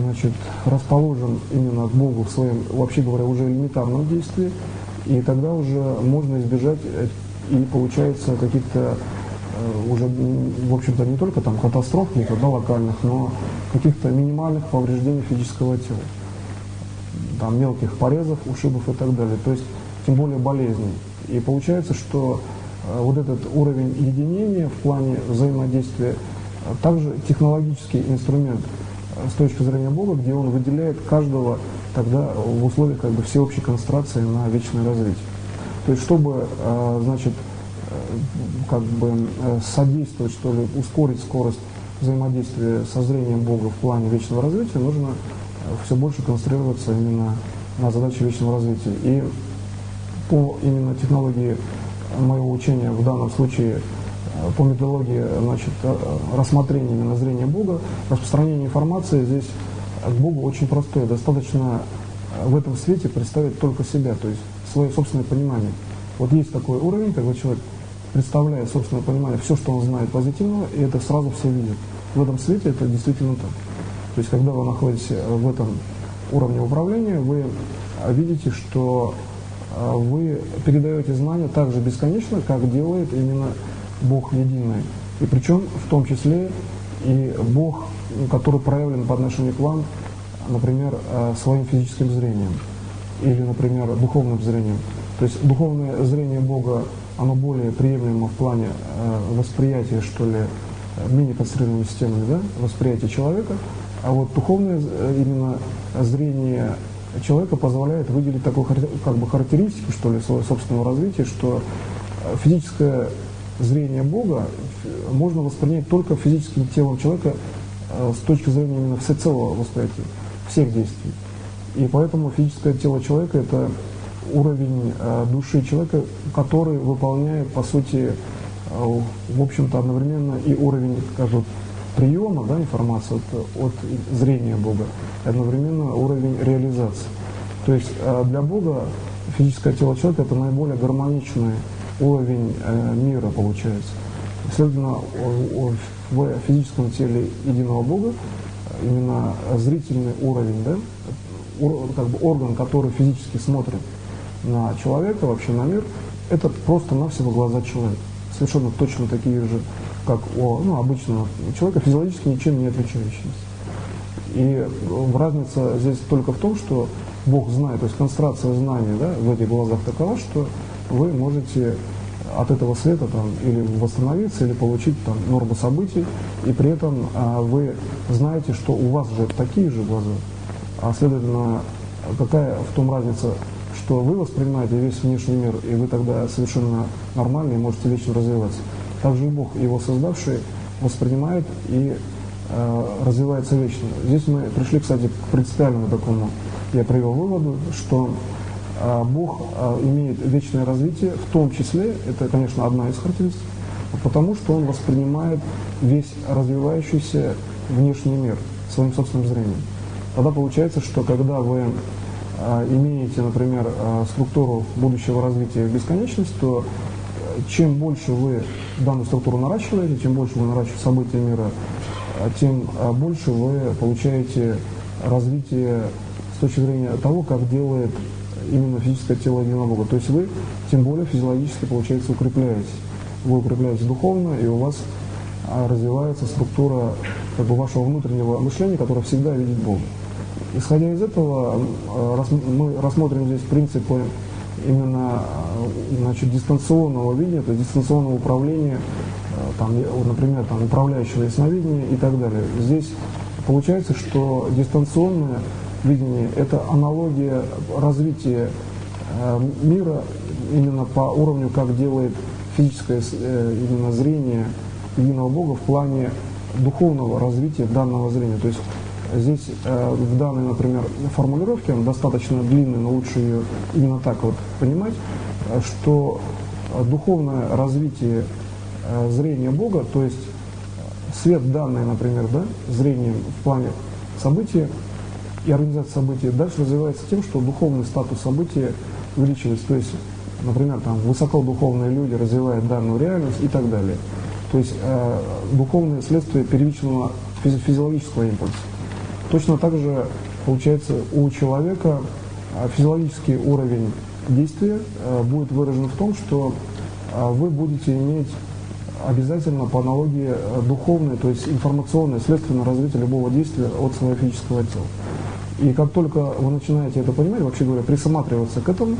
значит, расположен именно к Богу в своем, вообще говоря, уже элементарном действии, и тогда уже можно избежать и получается каких-то уже, в общем-то, не только там катастроф, да, локальных, но каких-то минимальных повреждений физического тела, там мелких порезов, ушибов и так далее, то есть тем более болезней. И получается, что вот этот уровень единения в плане взаимодействия также технологический инструмент с точки зрения Бога, где он выделяет каждого тогда в условиях как бы всеобщей концентрации на вечное развитие. То есть чтобы, значит, как бы содействовать, что ли, ускорить скорость взаимодействия со зрением Бога в плане вечного развития, нужно все больше концентрироваться именно на задаче вечного развития. И по именно технологии моего учения в данном случае, по методологии, значит, рассмотрения именно зрения Бога, распространение информации здесь к Богу очень простое. Достаточно в этом свете представить только себя, то есть свое собственное понимание. Вот есть такой уровень, когда человек представляет собственное понимание, все, что он знает позитивного, и это сразу все видит. В этом свете это действительно так. То есть, когда вы находитесь в этом уровне управления, вы видите, что вы передаете знания так же бесконечно, как делает именно Бог единый. И причем в том числе и Бог, который проявлен по отношению к вам, например, своим физическим зрением или, например, духовным зрением. То есть духовное зрение Бога, оно более приемлемо в плане восприятия, что ли, менее концентрированными системами, да, восприятия человека, а вот духовное именно зрение человека позволяет выделить такую как бы характеристику, что ли, своего собственного развития, что физическое зрение Бога можно воспринять только физическим телом человека с точки зрения именно всецелого восприятия всех действий. И поэтому физическое тело человека – это уровень души человека, который выполняет, по сути, в общем-то, одновременно и уровень, скажем, приема, да, информации от зрения Бога, и одновременно уровень реализации. То есть для Бога физическое тело человека – это наиболее гармоничный уровень мира, получается. Следовательно, в физическом теле единого Бога именно зрительный уровень, да, как бы орган, который физически смотрит на человека, вообще на мир, это просто-навсего глаза человека. Совершенно точно такие же, как у обычного человека, физиологически ничем не отличающиеся. И разница здесь только в том, что Бог знает, то есть концентрация знаний, да, в этих глазах такова, что вы можете от этого света там, или восстановиться, или получить там, норму событий, и при этом вы знаете, что у вас же такие же глаза. следовательно, какая в том разница, что вы воспринимаете весь внешний мир, и вы тогда совершенно нормальны и можете вечно развиваться. Также и Бог, его создавший, воспринимает и развивается вечно. Здесь мы пришли, кстати, к принципиальному такому, я привел выводу, что Бог имеет вечное развитие, в том числе, это, конечно, одна из характеристик, потому что Он воспринимает весь развивающийся внешний мир своим собственным зрением. Тогда получается, что когда вы имеете, например, структуру будущего развития в бесконечность, то чем больше вы данную структуру наращиваете, чем больше вы наращиваете события мира, тем больше вы получаете развитие с точки зрения того, как делает именно физическое тело единого Бога. То есть вы тем более физиологически, получается, укрепляетесь. Вы укрепляетесь духовно, и у вас развивается структура вашего внутреннего мышления, которое всегда видит Бога. Исходя из этого, мы рассмотрим здесь принципы именно дистанционного видения, то есть дистанционного управления, например, управляющего ясновидения и так далее. Здесь получается, что дистанционное видение – это аналогия развития мира именно по уровню, как делает физическое именно зрение единого Бога в плане духовного развития данного зрения. То есть здесь в данной, например, формулировке, он достаточно длинный, но лучше ее именно так вот понимать, что духовное развитие зрения Бога, то есть свет данный, например, зрением в плане события и организации событий, дальше развивается тем, что духовный статус события увеличивается. То есть, например, высокодуховные люди развивают данную реальность и так далее. То есть духовное следствие первичного физиологического импульса. Точно так же получается у человека физиологический уровень действия будет выражен в том, что вы будете иметь обязательно по аналогии духовное, то есть информационное, следственное развитие любого действия от своего физического тела. И как только вы начинаете это понимать, вообще говоря, присматриваться к этому,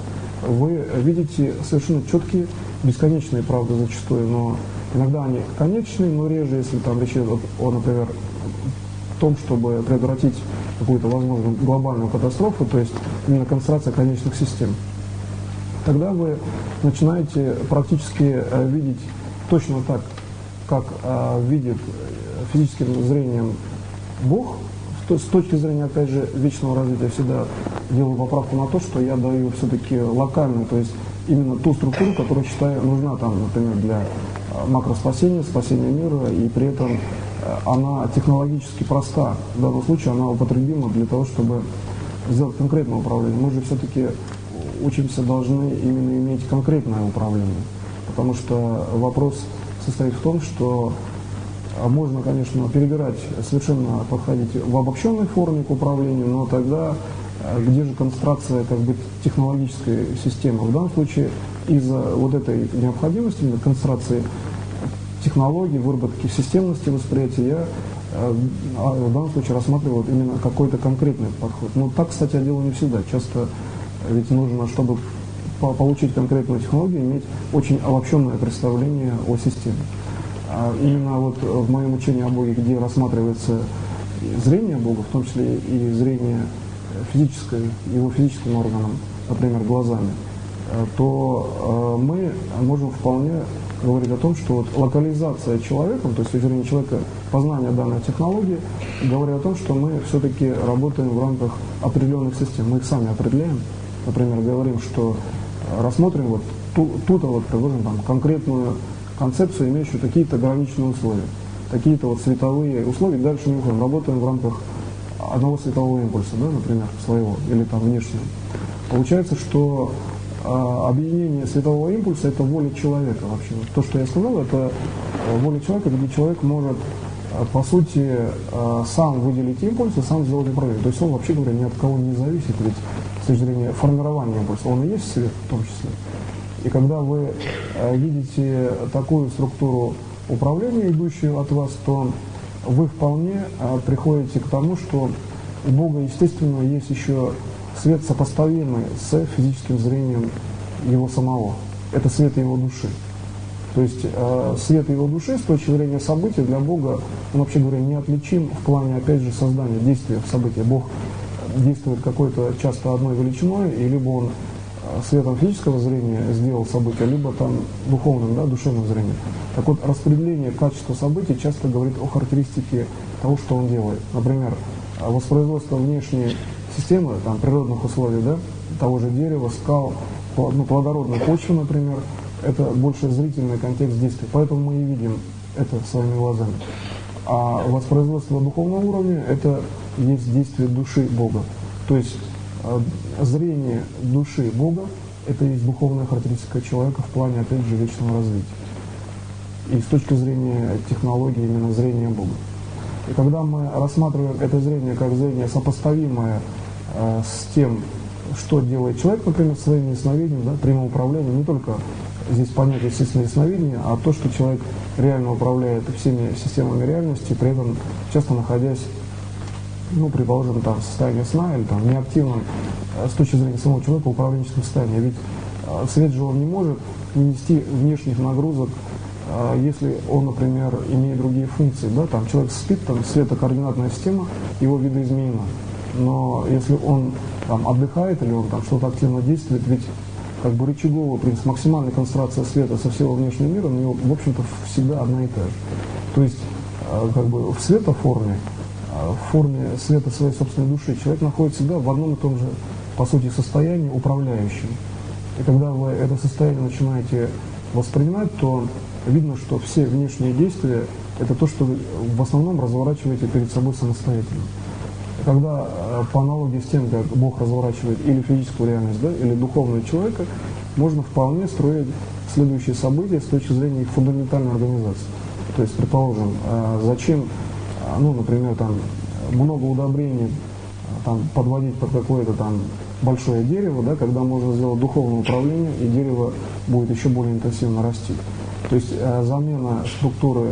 вы видите совершенно четкие, бесконечные, правда, зачастую, но иногда они конечные, но реже, если там речь идет о, например, том, чтобы предотвратить какую-то, возможно, глобальную катастрофу, то есть именно концентрация конечных систем. Тогда вы начинаете практически видеть точно так, как видит физическим зрением Бог. С точки зрения, опять же, вечного развития, я всегда делаю поправку на то, что я даю все-таки локальную, то есть именно ту структуру, которую считаю нужна, например, для макроспасения, спасения мира, и при этом она технологически проста. В данном случае она употребима для того, чтобы сделать конкретное управление. Мы же все-таки учимся, должны именно иметь конкретное управление. Потому что вопрос состоит в том, что можно, конечно, перебирать, совершенно подходить в обобщенной форме к управлению, но тогда где же концентрация технологической системы? В данном случае из-за вот этой необходимости, концентрации технологий, выработки системности восприятия, я в данном случае рассматриваю именно какой-то конкретный подход. Но так, кстати, я делаю не всегда. Часто ведь нужно, чтобы получить конкретную технологию, иметь очень обобщенное представление о системе. Именно вот в моем учении о Боге, где рассматривается зрение Бога, в том числе и зрение физическое, его физическим органом, например, глазами, то мы можем вполне говорить о том, что вот локализация человеком, то есть с точки зрения человека познание данной технологии, говорит о том, что мы все-таки работаем в рамках определенных систем. Мы их сами определяем. Например, говорим, что рассмотрим вот тут предложим конкретную концепцию, имеющую какие-то ограниченные условия, какие-то световые условия, дальше не уходим, работаем в рамках одного светового импульса, например, своего, или внешнего. Получается, что объединение светового импульса – это воля человека вообще. То, что я сказал, это воля человека, где человек может, по сути, сам выделить импульс и сам сделать управление. То есть он, вообще говоря, ни от кого не зависит, ведь с точки зрения формирования импульса, он и есть свет в том числе. И когда вы видите такую структуру управления, идущую от вас, то вы вполне приходите к тому, что у Бога, естественно, есть еще свет, сопоставимый с физическим зрением Его самого. Это свет Его души. То есть свет Его души с точки зрения событий для Бога, он, вообще говоря, неотличим в плане, опять же, создания, действия в событии. Бог действует какой-то часто одной величиной, и либо он светом физического зрения сделал событие, либо там духовным, да, душевным зрением. Так вот, распределение качества событий часто говорит о характеристике того, что он делает. Например, воспроизводство внешней системы, там, природных условий, да, того же дерева, скал, плодородной почвы, например, это больше зрительный контекст действия. Поэтому мы и видим это своими глазами. А воспроизводство духовного уровня – это есть действие души Бога. То есть зрение души Бога – это есть духовная характеристика человека в плане, опять же, вечного развития. И с точки зрения технологии именно зрения Бога. И когда мы рассматриваем это зрение как зрение сопоставимое с тем, что делает человек, например, своим ясновидением, да, прямым управлением, не только здесь понятие естественного ясновидения, а то, что человек реально управляет всеми системами реальности, при этом часто находясь, ну, предположим, там, в состоянии сна или там, неактивном с точки зрения самого человека управленческом состоянии. Ведь свет же он не может нести внешних нагрузок, если он, например, имеет другие функции. Да? Там человек спит, там светокоординатная система его видоизменена. Но если он там отдыхает или он там что-то активно действует, ведь как бы рычаговый принцип, максимальная концентрация света со всего внешнего мира, у него, в общем-то, всегда одна и та же. То есть, как бы в светоформе, в форме света своей собственной души, человек находится всегда в одном и том же, по сути, состоянии управляющем. И когда вы это состояние начинаете воспринимать, то видно, что все внешние действия – это то, что вы в основном разворачиваете перед собой самостоятельно. Когда по аналогии с тем, как Бог разворачивает или физическую реальность, да, или духовного человека, можно вполне строить следующие события с точки зрения их фундаментальной организации. То есть, предположим, зачем, ну, например, там, много удобрений там, подводить под какое-то там большое дерево, да, когда можно сделать духовное управление, и дерево будет еще более интенсивно расти. То есть замена структуры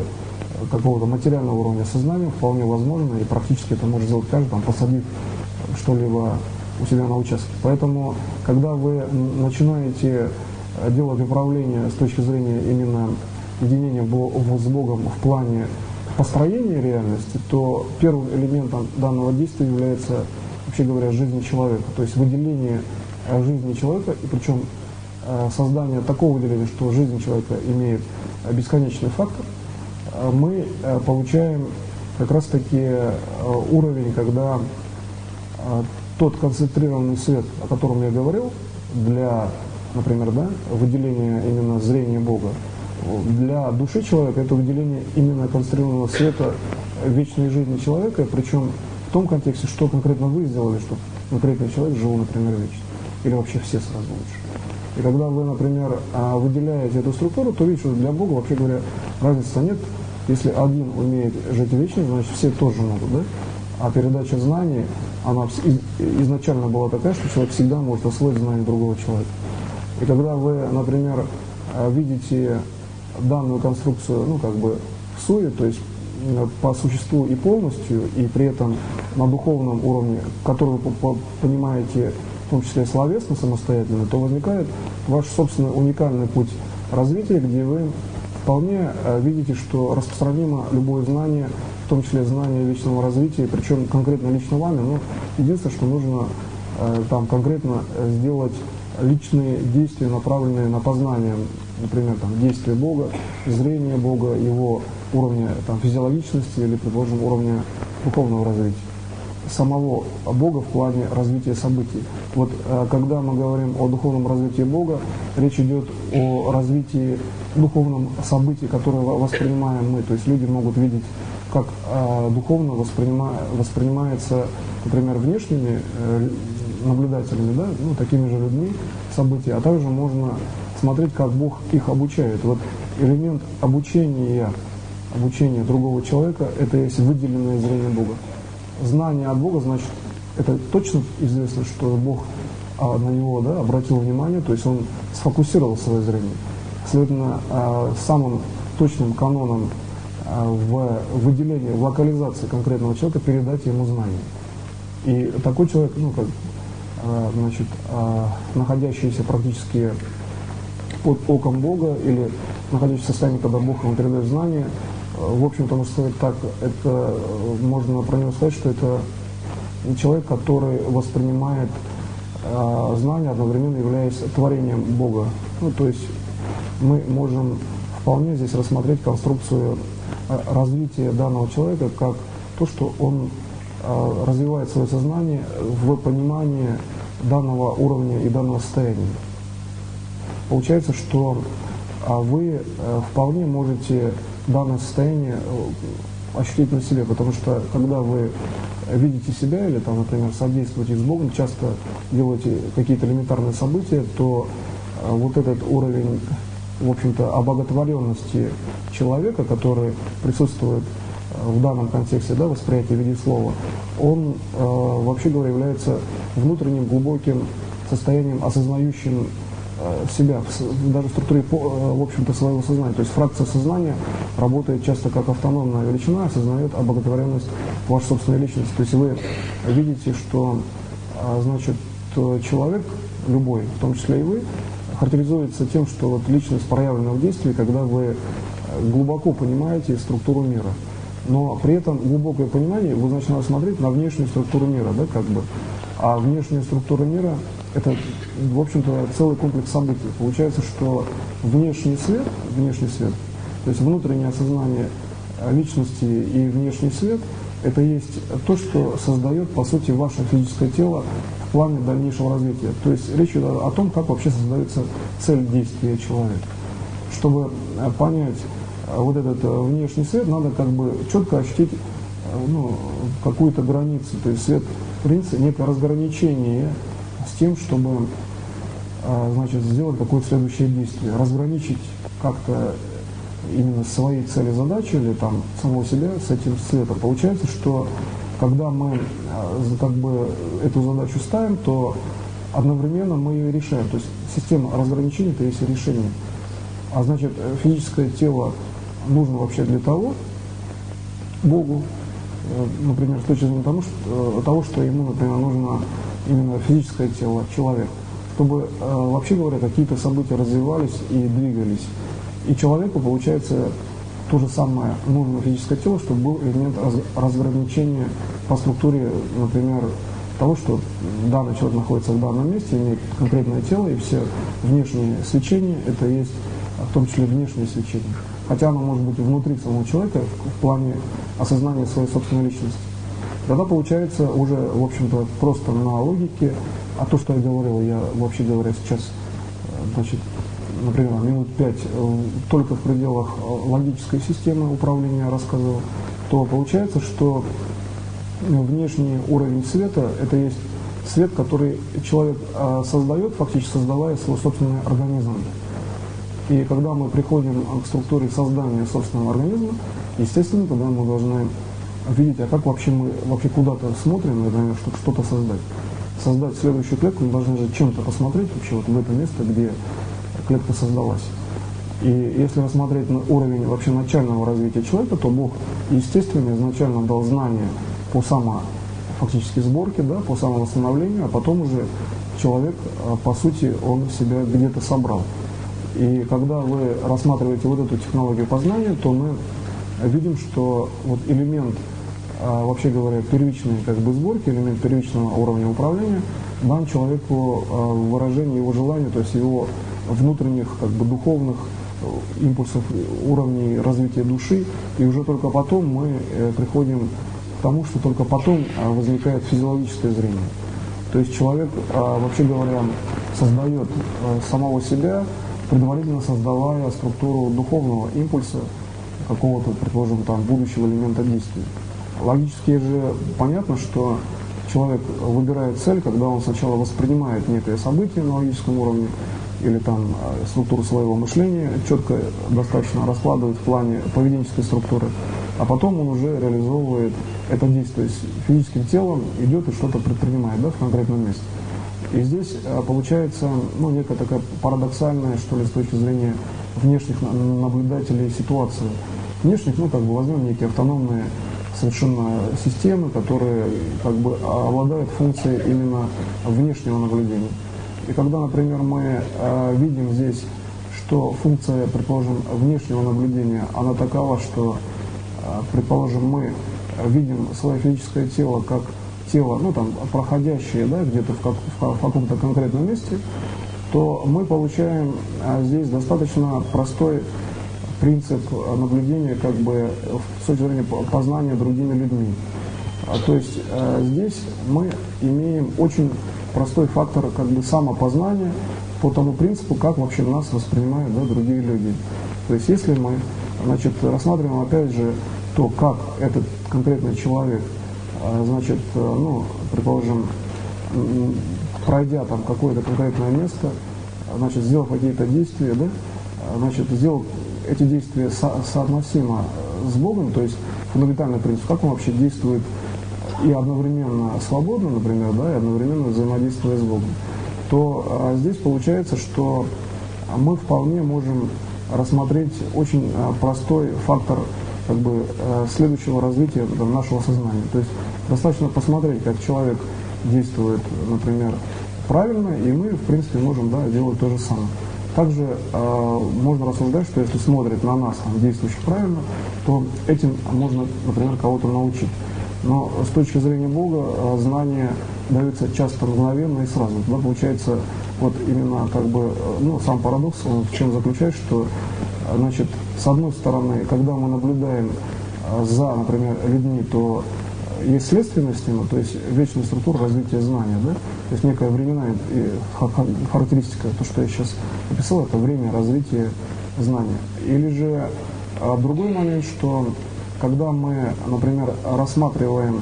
какого-то материального уровня сознания вполне возможно, и практически это может сделать каждый, там, посадив что-либо у себя на участке. Поэтому, когда вы начинаете делать управление с точки зрения именно единения с Богом в плане построения реальности, то первым элементом данного действия является, вообще говоря, жизнь человека. То есть выделение жизни человека, и причем создание такого выделения, что жизнь человека имеет бесконечный фактор, мы получаем как раз-таки уровень, когда тот концентрированный свет, о котором я говорил, для, например, да, выделения именно зрения Бога, для души человека это выделение именно концентрированного света вечной жизни человека, причем в том контексте, что конкретно вы сделали, чтобы конкретный человек жил, например, вечно, или вообще все сразу лучше. И когда вы, например, выделяете эту структуру, то видите, что для Бога, вообще говоря, разницы нет. Если один умеет жить вечно, значит все тоже могут, да? А передача знаний, она изначально была такая, что человек всегда может освоить знания другого человека. И когда вы, например, видите данную конструкцию, ну, как бы в суе, то есть по существу и полностью, и при этом на духовном уровне, который вы понимаете, в том числе словесно, самостоятельно, то возникает ваш собственный уникальный путь развития, где вы вполне видите, что распространимо любое знание, в том числе знание вечного развития, причем конкретно лично вами, но единственное, что нужно там конкретно сделать личные действия, направленные на познание, например, там, действия Бога, зрение Бога, его уровня там, физиологичности или, предположим, уровня духовного развития, самого Бога в плане развития событий. Вот когда мы говорим о духовном развитии Бога, речь идет о развитии духовном событии, которое воспринимаем мы. То есть люди могут видеть, как духовно воспринимается, например, внешними наблюдателями, да, ну, такими же людьми события, а также можно смотреть, как Бог их обучает. Вот элемент обучения другого человека – это есть выделенное зрение Бога. Знание от Бога, значит, это точно известно, что Бог на него, да, обратил внимание, то есть он сфокусировал свое зрение. Следовательно, самым точным каноном в выделении, в локализации конкретного человека передать ему знания. И такой человек, ну, как, значит, находящийся практически под оком Бога или находящийся в состоянии, когда Бог ему передает знания, в общем-то, можно сказать так, это можно про него сказать, что это человек, который воспринимает знания, одновременно являясь творением Бога. Ну, то есть мы можем вполне здесь рассмотреть конструкцию развития данного человека как то, что он развивает свое сознание в понимании данного уровня и данного состояния. Получается, что вы вполне можете данное состояние ощутить на себе, потому что когда вы видите себя или, там, например, содействуете с Богом, часто делаете какие-то элементарные события, то вот этот уровень, в общем-то, обоготворенности человека, который присутствует в данном контексте, да, восприятия в виде слова, он, вообще говоря, является внутренним глубоким состоянием, осознающим себя, даже в структуре, в общем-то, своего сознания. То есть фракция сознания работает часто как автономная величина, осознает обоготворенность вашей собственной личности. То есть вы видите, что, значит, человек, любой, в том числе и вы, характеризуется тем, что вот личность проявлена в действии, когда вы глубоко понимаете структуру мира. Но при этом глубокое понимание вы начинаете смотреть на внешнюю структуру мира, да, как бы. А внешняя структура мира – это, в общем-то, целый комплекс событий. Получается, что внешний свет, то есть внутреннее осознание личности и внешний свет – это есть то, что создает, по сути, ваше физическое тело в плане дальнейшего развития. То есть речь идет о том, как вообще создается цель действия человека. Чтобы понять вот этот внешний свет, надо как бы четко ощутить, ну, какую-то границу. То есть свет, в принципе, некое разграничение с тем, чтобы, значит, сделать какое-то следующее действие. Разграничить как-то именно свои цели, задачи или там самого себя с этим светом. Получается, что когда мы как бы эту задачу ставим, то одновременно мы ее решаем. То есть система разграничения – это есть решение. А значит, физическое тело нужно вообще для того, Богу, например, с точки зрения того, что ему, например, нужно именно физическое тело, человек, чтобы, вообще говоря, какие-то события развивались и двигались. И человеку, получается, то же самое нужно физическое тело, чтобы был элемент разграничения по структуре, например, того, что данный человек находится в данном месте, имеет конкретное тело, и все внешние свечения – это есть в том числе внешнее свечение. Хотя оно может быть внутри самого человека в плане осознания своей собственной личности. Тогда получается уже, в общем-то, просто на логике, а то, что я говорил, я, вообще говоря, сейчас, значит, например, минут 5 только в пределах логической системы управления рассказывал, то получается, что внешний уровень света – это есть свет, который человек создает, фактически создавая свой собственный организм. И когда мы приходим к структуре создания собственного организма, естественно, тогда мы должны видеть, а как вообще мы куда-то смотрим, например, чтобы что-то создать. Создать следующую клетку, мы должны же чем-то посмотреть вообще вот в это место, где клетка создалась. И если рассмотреть на уровень вообще начального развития человека, то Бог, естественно, изначально дал знания по фактически сборке, да, по самовосстановлению, а потом уже человек, по сути, он себя где-то собрал. И когда вы рассматриваете вот эту технологию познания, то мы видим, что вот элемент, вообще говоря, первичной как бы сборки, элемент первичного уровня управления дан человеку в выражении его желания, то есть его внутренних как бы духовных импульсов, уровней развития души, и уже только потом мы приходим к тому, что только потом возникает физиологическое зрение. То есть человек, вообще говоря, создает самого себя, предварительно создавая структуру духовного импульса, какого-то, предположим, там, будущего элемента действия. Логически же понятно, что человек выбирает цель, когда он сначала воспринимает некое событие на логическом уровне, или там структуру своего мышления четко достаточно раскладывает в плане поведенческой структуры, а потом он уже реализовывает это действие. То есть физическим телом идет и что-то предпринимает, да, в конкретном месте. И здесь получается, ну, некая такая парадоксальная, что ли, с точки зрения внешних наблюдателей ситуации. Внешних, ну, как бы возьмем некие автономные совершенно системы, которые как бы обладают функцией именно внешнего наблюдения. И когда, например, мы видим здесь, что функция, предположим, внешнего наблюдения, она такова, что, предположим, мы видим свое физическое тело как тело, ну там, проходящее, да, где-то в каком-то конкретном месте, то мы получаем здесь достаточно простой принцип наблюдения, как бы, с точки зрения познания другими людьми. То есть здесь мы имеем очень простой фактор, как бы, самопознания по тому принципу, как вообще нас воспринимают, да, другие люди. То есть если мы, значит, рассматриваем опять же то, как этот конкретный человек, значит, ну, предположим, пройдя там какое-то конкретное место, значит, сделав какие-то действия, да, значит, сделал эти действия соотносимо с Богом, то есть фундаментальный принцип, как он вообще действует и одновременно свободно, например, да, и одновременно взаимодействуя с Богом, то здесь получается, что мы вполне можем рассмотреть очень простой фактор, как бы, следующего развития там, нашего сознания. То есть достаточно посмотреть, как человек действует, например, правильно, и мы, в принципе, можем, да, делать то же самое. Также можно рассуждать, что если смотрят на нас, действующих правильно, то этим можно, например, кого-то научить. Но с точки зрения Бога знания даются часто мгновенно и сразу. Тогда получается вот именно, как бы, ну, сам парадокс, он в чем заключается, что, значит, с одной стороны, когда мы наблюдаем за, например, людьми, то есть следственность, то есть вечная структура развития знания, да? То есть некая временная характеристика, то, что я сейчас описал, это время развития знания. Или же другой момент, что когда мы, например, рассматриваем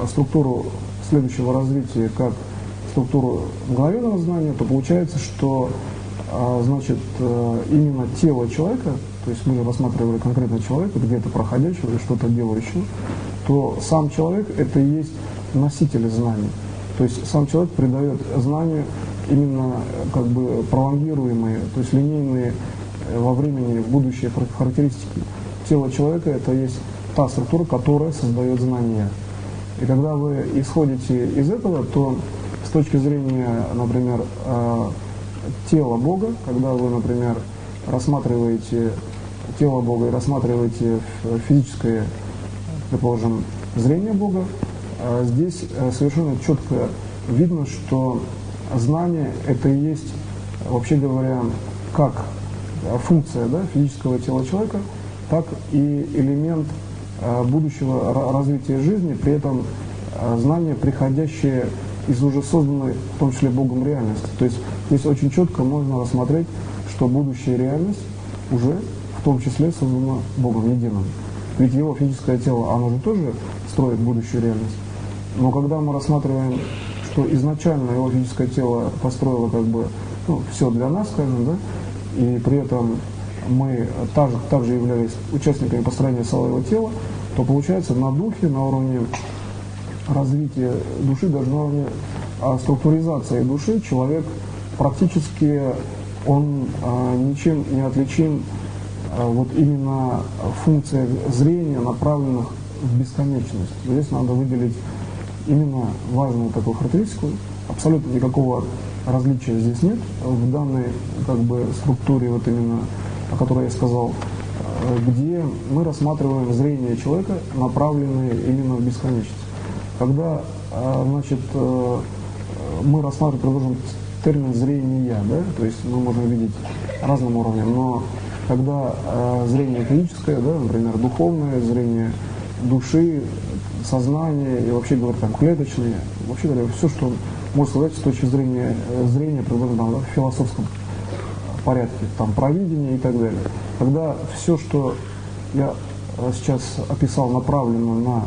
структуру следующего развития как структуру мгновенного знания, то получается, что, значит, именно тело человека, то есть мы же рассматривали конкретно человека, где-то проходящего или что-то делающего, то сам человек – это и есть носитель знаний. То есть сам человек придает знанию именно, как бы, пролонгируемые, то есть линейные во времени будущие характеристики. Тело человека – это есть та структура, которая создает знания. И когда вы исходите из этого, то с точки зрения, например, тела Бога, когда вы, например, рассматриваете тело Бога и рассматриваете физическое, предположим, зрение Бога, здесь совершенно четко видно, что знание – это и есть, вообще говоря, как функция, да, физического тела человека, так и элемент будущего развития жизни, при этом знание, приходящее из уже созданной, в том числе Богом, реальности. То есть здесь очень четко можно рассмотреть, что будущая реальность уже в том числе создана Богом единым. Ведь его физическое тело, оно же тоже строит будущую реальность. Но когда мы рассматриваем, что изначально его физическое тело построило, как бы, ну, все для нас, скажем, да, и при этом мы также являлись участниками построения своего тела, то получается на духе, на уровне развития души, даже на уровне структуризации души, человек практически, он ничем не отличим вот именно функция зрения, направленных в бесконечность. Здесь надо выделить именно важную такую характеристику. Абсолютно никакого различия здесь нет в данной, как бы, структуре, вот именно, о которой я сказал, где мы рассматриваем зрение человека, направленное именно в бесконечность. Когда, значит, мы рассматриваем, предложим термин зрения, да, то есть мы можем видеть разным уровнем, но когда зрение физическое, да, например, духовное, зрение души, сознания и вообще говоря, там, клеточные, вообще говоря, все, что можно сказать с точки зрения зрения, предположим, там, да, в философском порядке, там, провидение и так далее. Когда все, что я сейчас описал, направлено на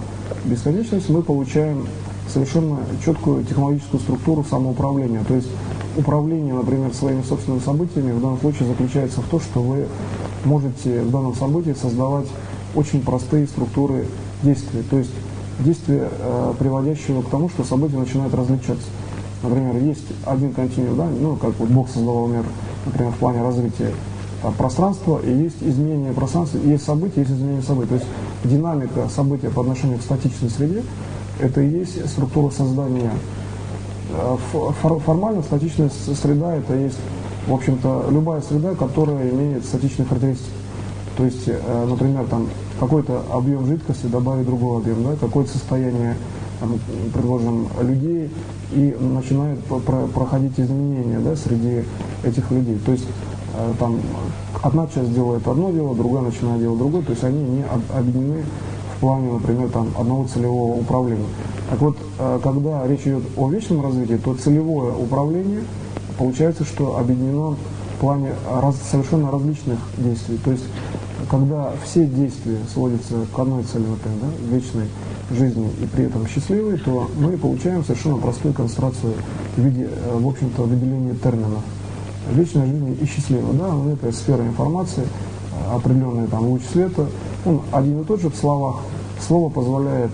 бесконечность, мы получаем совершенно четкую технологическую структуру самоуправления. То есть управление, например, своими собственными событиями в данном случае заключается в том, что вы можете в данном событии создавать очень простые структуры действия. То есть действия, приводящие к тому, что события начинают различаться. Например, есть один континуум, да, ну, как вот Бог создавал мир, например, в плане развития пространства, и есть изменение пространства, есть события, есть изменение событий. То есть динамика события по отношению к статичной среде – это и есть структура создания. Формально статичная среда – это есть, в общем-то, любая среда, которая имеет статичные характеристики. То есть, например, там какой-то объем жидкости добавить другой объем, да, какое-то состояние там, предложим, людей, и начинают проходить изменения, да, среди этих людей. То есть там одна часть делает одно дело, другая начинает делать другое, то есть они не объединены в плане, например, там, одного целевого управления. Так вот, когда речь идет о вечном развитии, то целевое управление получается, что объединено в плане совершенно различных действий. То есть, когда все действия сводятся к одной цели, например, да, вечной жизни и при этом счастливой, то мы получаем совершенно простую концентрацию в виде, в общем-то, выделения терминов. Вечная жизнь и счастливая, да, это сфера информации, определенный там луч света, он один и тот же в словах. Слово позволяет,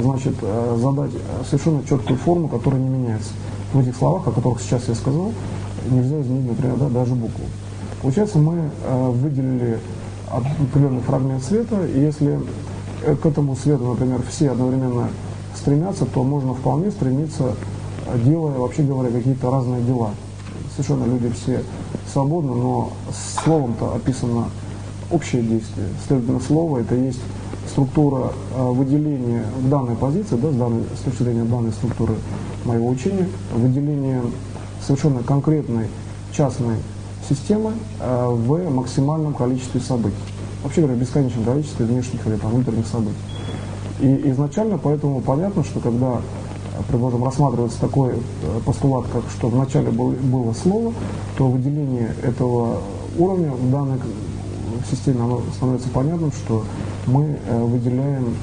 значит, задать совершенно четкую форму, которая не меняется. В этих словах, о которых сейчас я сказал, нельзя изменить, например, да, даже букву. Получается, мы выделили определенный фрагмент света, и если к этому свету, например, все одновременно стремятся, то можно вполне стремиться, делая, вообще говоря, какие-то разные дела. Совершенно люди все свободны, но словом-то описано общее действие. Следовательно, слово — это есть структура выделения в данной позиции, да, с точки зрения данной структуры моего учения, выделение совершенно конкретной частной системы в максимальном количестве событий. Вообще говоря, в бесконечном количестве внешних или там, внутренних событий. И изначально поэтому понятно, что когда, предположим, рассматривается такой постулат, как что вначале было слово, то выделение этого уровня в данной системе оно становится понятным, что мы выделяем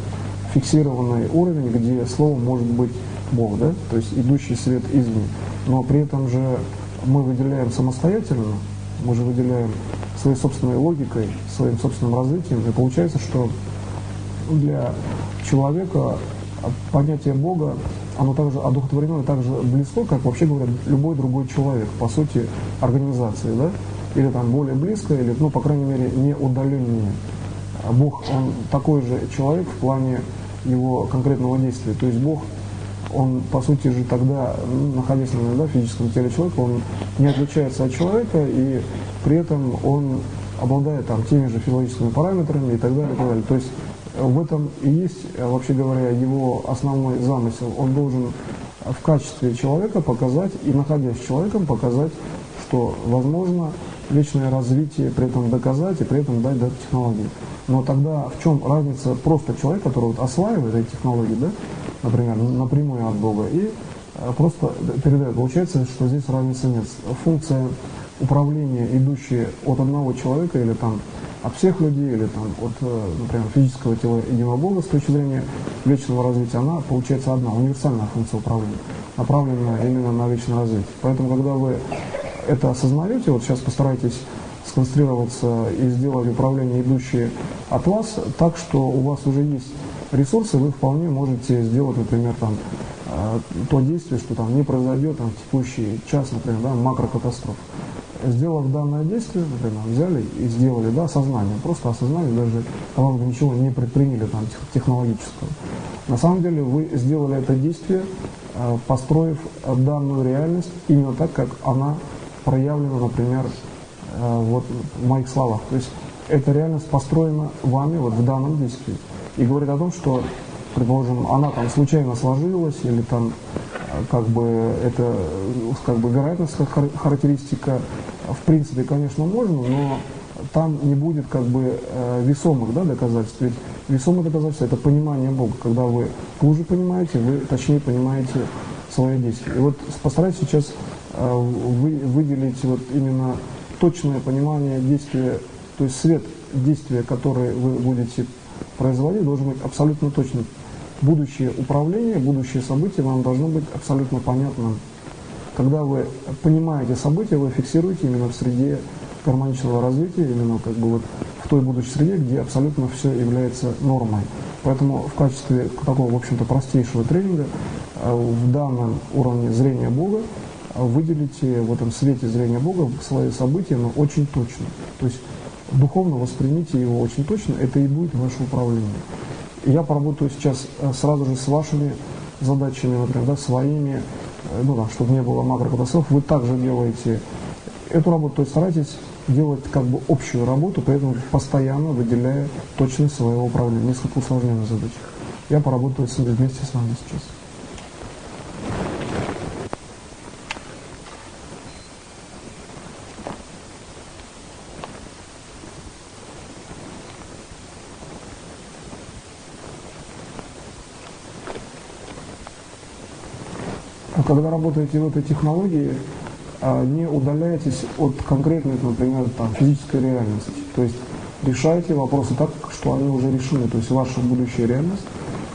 фиксированный уровень, где слово может быть Бог, да? То есть идущий свет извне. Но при этом же мы выделяем самостоятельно, мы же выделяем своей собственной логикой, своим собственным развитием, и получается, что для человека понятие Бога, оно также одухотворено и также близко, как вообще говоря, любой другой человек, по сути, организации, да? Или там более близко, или, ну, по крайней мере, не удаленнее. Бог, он такой же человек в плане его конкретного действия. То есть Бог, он, по сути же, тогда, находясь на физическом теле человека, он не отличается от человека, и при этом он обладает там теми же физиологическими параметрами и так далее, и так далее. То есть в этом и есть, вообще говоря, его основной замысел. Он должен в качестве человека показать, и находясь с человеком, показать, что возможно вечное развитие, при этом доказать и при этом дать технологии. Но тогда в чем разница просто человека, который вот осваивает эти технологии, да, например, напрямую от Бога, и просто передает. Получается, что здесь разницы нет. Функция управления, идущая от одного человека или там от всех людей, или там от, например, физического тела единого Бога с точки зрения вечного развития, она получается одна, универсальная функция управления, направленная именно на вечное развитие. Поэтому, когда вы это осознаете, вот сейчас постарайтесь сконцентрироваться и сделать управление, идущее от вас, так что у вас уже есть ресурсы, вы вполне можете сделать, например, там, то действие, что там не произойдет там, в текущий час, например, да, макрокатастроф. Сделав данное действие, например, взяли и сделали, да, осознание, просто осознали, даже, по-моему, ничего не предприняли там технологического. На самом деле вы сделали это действие, построив данную реальность именно так, как она проявлена, например, вот в моих словах. То есть эта реальность построена вами вот в данном действии. И говорит о том, что, предположим, она там случайно сложилась, или там как бы это как бы вероятностная характеристика, в принципе, конечно, можно, но там не будет как бы весомых, да, доказательств. Ведь весомые доказательства — это понимание Бога. Когда вы глубже понимаете, вы точнее понимаете свои действия. И вот постарайтесь сейчас выделить вот именно точное понимание действия, то есть свет действия, который вы будете производить, должен быть абсолютно точным. Будущее управление, будущее событие вам должно быть абсолютно понятным. Когда вы понимаете события, вы фиксируете именно в среде гармоничного развития, именно как бы вот в той будущей среде, где абсолютно все является нормой. Поэтому в качестве такого, в общем-то, простейшего тренинга в данном уровне зрения Бога выделите в этом свете зрения Бога свои события, но очень точно. То есть духовно воспримите его очень точно, это и будет ваше управление. И я поработаю сейчас сразу же с вашими задачами, например, да, своими, ну, там, чтобы не было макрокатастроф. Вы также делаете эту работу, то есть старайтесь делать как бы общую работу, при этом постоянно выделяя точность своего управления. Несколько усложненная задача. я поработаю вместе с вами сейчас. Когда работаете в этой технологии, не удаляйтесь от конкретной, например, там, физической реальности. То есть решайте вопросы так, что они уже решены. То есть ваша будущая реальность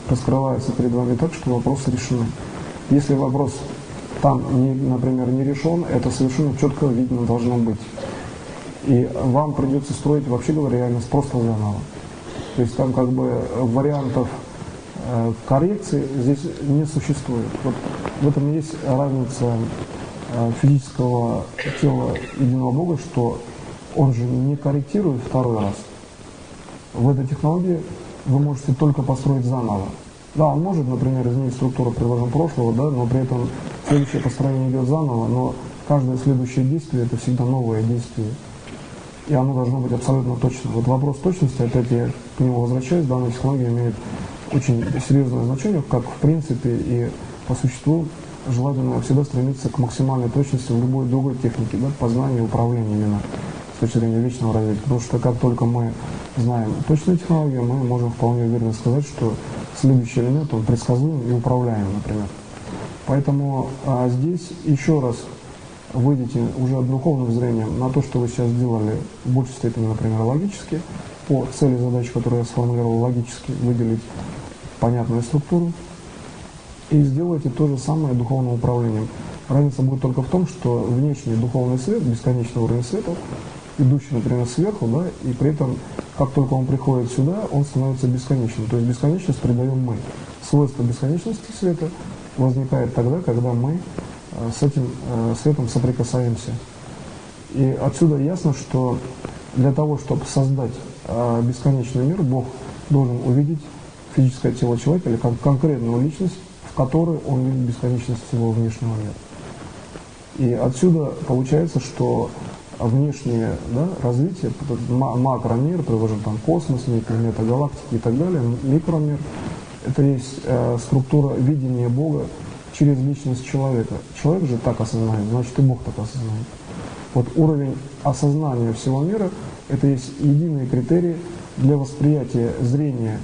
раскрывается перед вами так, что вопросы решены. Если вопрос там, например, не решен, это совершенно четко видно должно быть. И вам придется строить, вообще говоря, реальность просто заново. То есть там как бы вариантов коррекции здесь не существует. Вот в этом и есть разница физического тела единого Бога, что он же не корректирует второй раз. В этой технологии вы можете только построить заново. Да, он может, например, изменить структуру, предположим, прошлого, да, но при этом следующее построение идет заново, но каждое следующее действие – это всегда новое действие. И оно должно быть абсолютно точно. Вот вопрос точности, опять я к нему возвращаюсь, данная технология имеет очень серьезное значение, как в принципе и по существу желательно всегда стремиться к максимальной точности в любой другой технике, да, познания и управления именно с точки зрения личного развития. Потому что как только мы знаем точную технологию, мы можем вполне уверенно сказать, что следующий элемент, он предсказуем и управляем, например. Поэтому здесь еще раз выйдете уже духовным зрением на то, что вы сейчас сделали в большей степени, например, логически, по цели задач, которую я сформулировал логически, выделить понятную структуру, и сделайте то же самое духовным управлением. Разница будет только в том, что внешний духовный свет, бесконечный уровень света, идущий, например, сверху, да, и при этом, как только он приходит сюда, он становится бесконечным. То есть бесконечность придаем мы. Свойство бесконечности света возникает тогда, когда мы с этим светом соприкасаемся. И отсюда ясно, что для того, чтобы создать бесконечный мир, Бог должен увидеть физическое тело человека или конкретную личность, в которой он видит бесконечность всего внешнего мира. И отсюда получается, что внешнее, да, развитие, макромир, предположим, там космос, метагалактики и так далее, микромир, это есть структура видения Бога через личность человека. Человек же так осознает, значит и Бог так осознает. Вот уровень осознания всего мира – это есть единый критерий для восприятия зрения,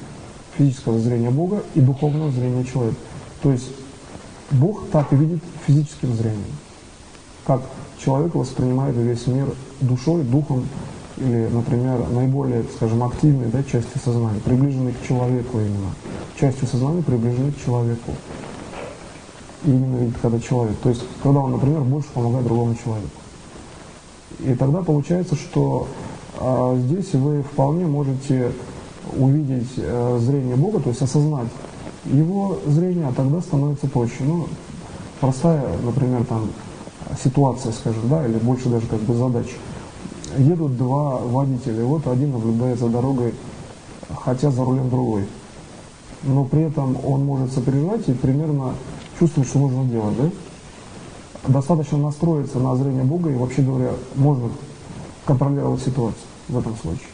физического зрения Бога и духовного зрения человека. То есть Бог так и видит физическим зрением, как человек воспринимает весь мир душой, духом, или, например, наиболее, скажем, активной, да, частью сознания, приближенной к человеку именно. Частью сознания приближенной к человеку. И именно видит, когда человек. То есть, когда он, например, больше помогает другому человеку. И тогда получается, что здесь вы вполне можете увидеть зрение Бога, то есть осознать его зрение, а тогда становится проще. Ну, простая, например, там, ситуация, скажем, да, или больше даже как бы задача. Едут два водителя, и вот один наблюдает за дорогой, хотя за рулем другой. Но при этом он может сопереживать и примерно чувствовать, что нужно делать, да? Достаточно настроиться на зрение Бога, и, вообще говоря, можно контролировать ситуацию в этом случае.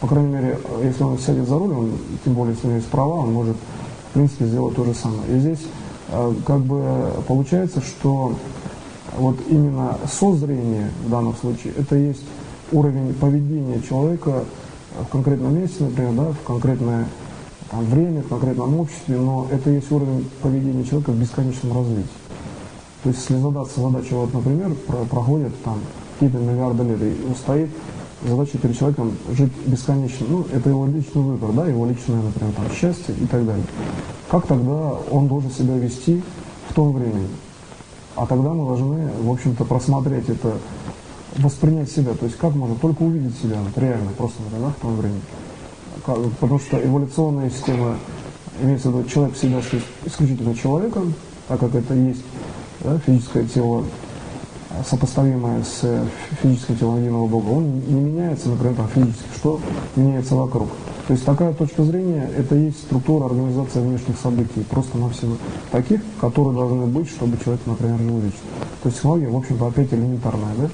По крайней мере, если он сядет за руль, он, тем более, если у него есть права, он может, в принципе, сделать то же самое. И здесь как бы получается, что вот именно созрение в данном случае, это есть уровень поведения человека в конкретном месте, например, да, в конкретное там, время, в конкретном обществе, но это есть уровень поведения человека в бесконечном развитии. То есть, если задаться задачей, вот, например, проходит там какие-то миллиарды лет, и стоит задача перед человеком жить бесконечно, ну, это его личный выбор, да, его личное, например, там, счастье и так далее. Как тогда он должен себя вести в том времени? А тогда мы должны, в общем-то, просмотреть это, воспринять себя, то есть как можно только увидеть себя, вот, реально, просто, да, в том времени. Потому что эволюционная система, имеется в виду, человек всегда исключительно человеком, так как это есть, да, физическое тело, сопоставимое с физическим телом единого Бога, он не меняется, например, там, физически, что меняется вокруг. То есть такая точка зрения, это и есть структура организации внешних событий, просто на всего таких, которые должны быть, чтобы человек, например, жил вечно. То есть технология, в общем-то, опять элементарная, да?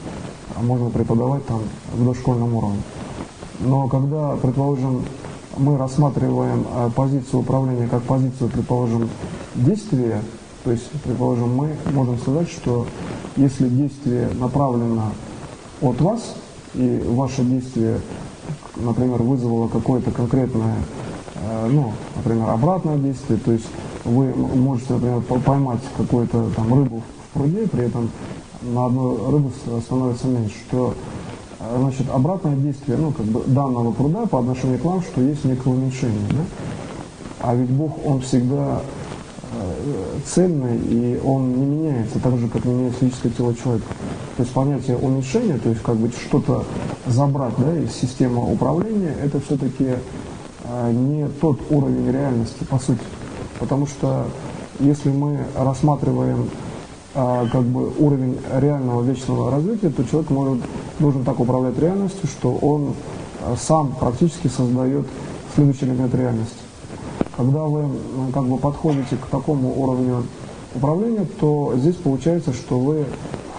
А можно преподавать там в дошкольном уровне. Но когда, предположим, мы рассматриваем позицию управления как позицию, предположим, действия, то есть, предположим, мы можем сказать, что если действие направлено от вас, и ваше действие, например, вызвало какое-то конкретное, например, обратное действие, то есть вы можете, например, поймать какую-то там рыбу в пруде, при этом на одну рыбу становится меньше, то, значит, обратное действие, данного пруда по отношению к вам, что есть некое уменьшение, да? А ведь Бог, Он всегда цельный, и Он не меняется, так же, как меняется физическое тело человека. То есть понятие уменьшения, то есть что-то забрать, да, из системы управления, это все-таки не тот уровень реальности, по сути. Потому что если мы рассматриваем уровень реального вечного развития, то человек должен так управлять реальностью, что он сам практически создает следующий элемент реальности. Когда вы подходите к такому уровню управления, то здесь получается, что вы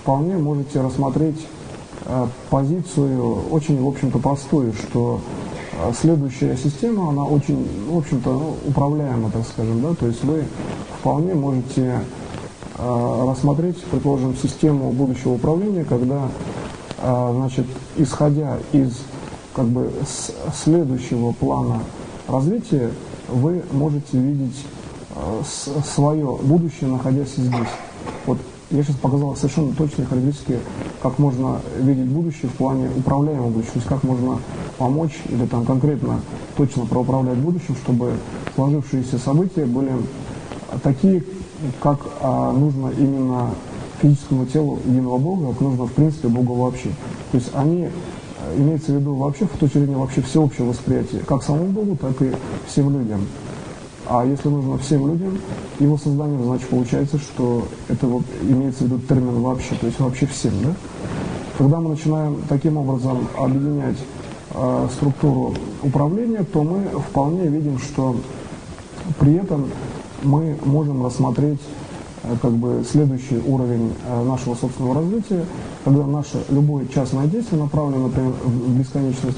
вполне можете рассмотреть позицию очень, в общем-то, простую, что следующая система, она очень, в общем-то, управляема, так скажем, да, то есть вы вполне можете рассмотреть, предположим, систему будущего управления, когда, исходя из следующего плана развития, вы можете видеть свое будущее, находясь здесь. Вот я сейчас показал совершенно точные характеристики, как можно видеть будущее в плане управляемого будущего, то есть как можно помочь или там конкретно точно проуправлять будущим, чтобы сложившиеся события были такие, как нужно именно физическому телу единого Бога, как нужно в принципе Богу вообще. То есть они, имеется в виду вообще, в точке зрения вообще всеобщего восприятия, как самому Богу, так и всем людям. А если нужно всем людям, его созданию, значит получается, что это вот имеется в виду термин вообще, то есть вообще всем, да? Когда мы начинаем таким образом объединять структуру управления, то мы вполне видим, что при этом мы можем рассмотреть следующий уровень нашего собственного развития, когда наше любое частное действие направлено, например, в бесконечность.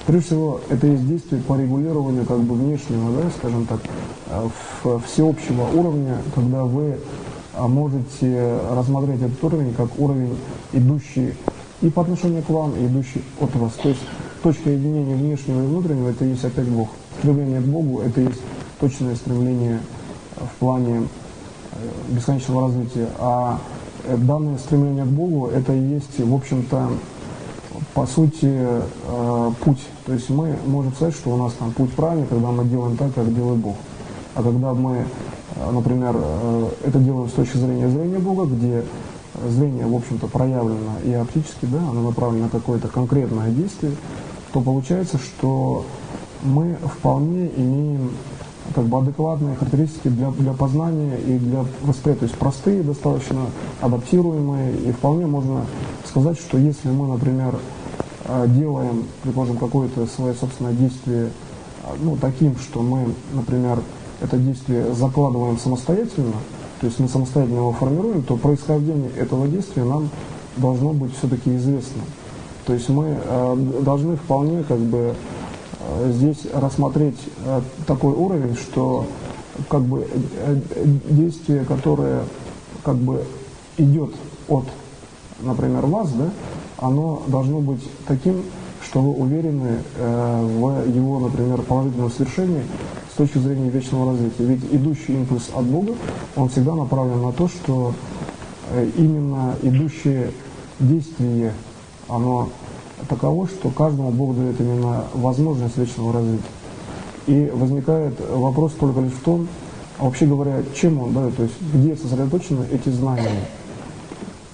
Прежде всего, это есть действие по регулированию внешнего, да, скажем так, всеобщего уровня, когда вы можете рассмотреть этот уровень как уровень, идущий и по отношению к вам, и идущий от вас. То есть точка единения внешнего и внутреннего – это есть опять Бог. Стремление к Богу – это есть точное стремление в плане бесконечного развития. А данное стремление к Богу – это и есть, в общем-то, по сути, путь. То есть мы можем сказать, что у нас там путь правильный, когда мы делаем так, как делает Бог. А когда мы, например, это делаем с точки зрения Бога, где зрение, в общем-то, проявлено и оптически, да, оно направлено на какое-то конкретное действие, то получается, что мы вполне имеем адекватные характеристики для познания и для восприятия, то есть простые, достаточно адаптируемые, и вполне можно сказать, что если мы, например, делаем, предположим, какое-то свое собственное действие, таким, что мы, например, это действие закладываем самостоятельно, то есть мы самостоятельно его формируем, то происхождение этого действия нам должно быть все-таки известно. То есть мы должны вполне здесь рассмотреть такой уровень, что действие, которое идет от, например, вас, да, оно должно быть таким, что вы уверены в его, например, положительном свершении с точки зрения вечного развития. Ведь идущий импульс от Бога, он всегда направлен на то, что именно идущее действие, оно таково, что каждому Бог дает именно возможность вечного развития. И возникает вопрос только лишь в том, вообще говоря, чем он дает, то есть где сосредоточены эти знания.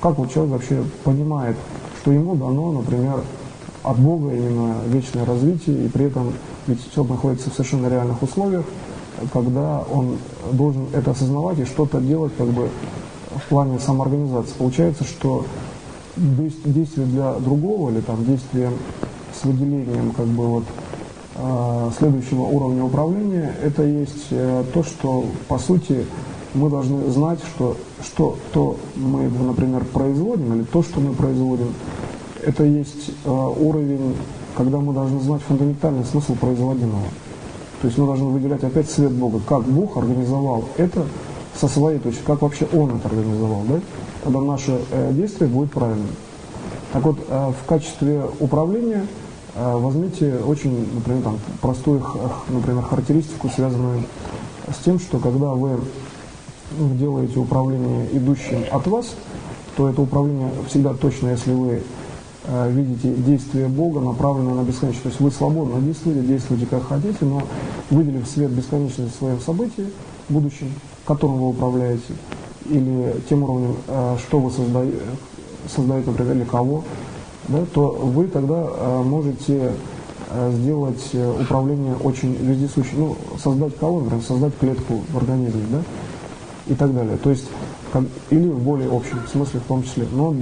Как вот человек вообще понимает, что ему дано, например, от Бога именно вечное развитие, и при этом ведь человек находится в совершенно реальных условиях, когда он должен это осознавать и что-то делать в плане самоорганизации. Получается, что действие для другого или действие с выделением следующего уровня управления, это есть то, что по сути мы должны знать, что мы, например, производим, или то, что мы производим, это есть уровень, когда мы должны знать фундаментальный смысл производимого. То есть мы должны выделять опять свет Бога, как Бог организовал это со своей точки, как вообще Он это организовал, да? Тогда наше действие будет правильным. Так вот, в качестве управления возьмите очень, например, там, простую, например, характеристику, связанную с тем, что когда вы делаете управление идущим от вас, то это управление всегда точно, если вы видите действие Бога, направленное на бесконечность. То есть вы свободно действуете как хотите, но выделив свет бесконечности в своем событии, будущем, которым вы управляете, или тем уровнем, что вы создаете, например, для кого, да, то вы тогда можете сделать управление очень вездесущим. Ну, создать кого, например, создать клетку в организме, да, и так далее. То есть, или в более общем смысле в том числе. Но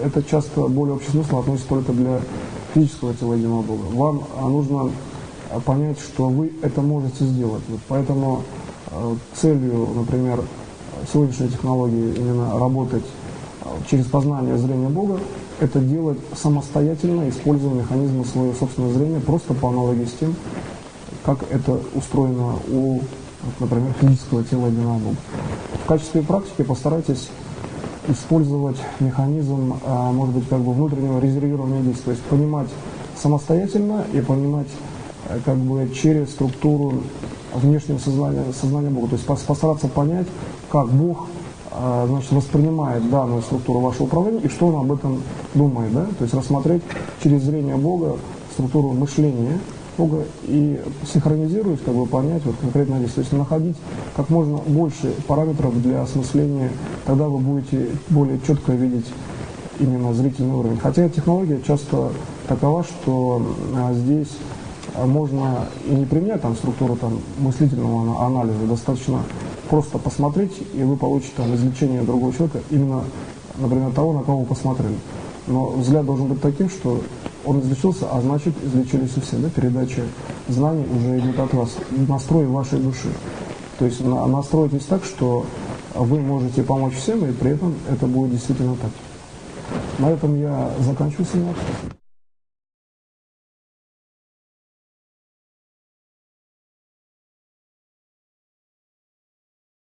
это часто более общий смысл относится только для физического тела единого Бога. Вам нужно понять, что вы это можете сделать. Вот поэтому целью, например, сегодняшней технологии именно работать через познание зрения Бога, это делать самостоятельно, используя механизмы своего собственного зрения, просто по аналогии с тем, как это устроено у, например, физического тела единого Бога. В качестве практики постарайтесь использовать механизм, может быть, как бы внутреннего резервирования действий, то есть понимать самостоятельно и понимать как бы через структуру внешнего сознания Бога, то есть постараться понять, как Бог значит, воспринимает данную структуру вашего управления и что он об этом думает, да? То есть рассмотреть через зрение Бога структуру мышления Бога и синхронизируясь, как бы понять вот конкретное действие, то есть находить как можно больше параметров для осмысления, тогда вы будете более четко видеть именно зрительный уровень. Хотя технология часто такова, что здесь можно и не применять там структуру там мыслительного анализа, достаточно просто посмотреть, и вы получите там излечение другого человека, именно, например, того, на кого вы посмотрели. Но взгляд должен быть таким, что он излечился, а значит излечились и все. Да? Передача знаний уже идет от вас, настрой вашей души. То есть настройтесь так, что вы можете помочь всем, и при этом это будет действительно так. На этом я заканчиваю семинар.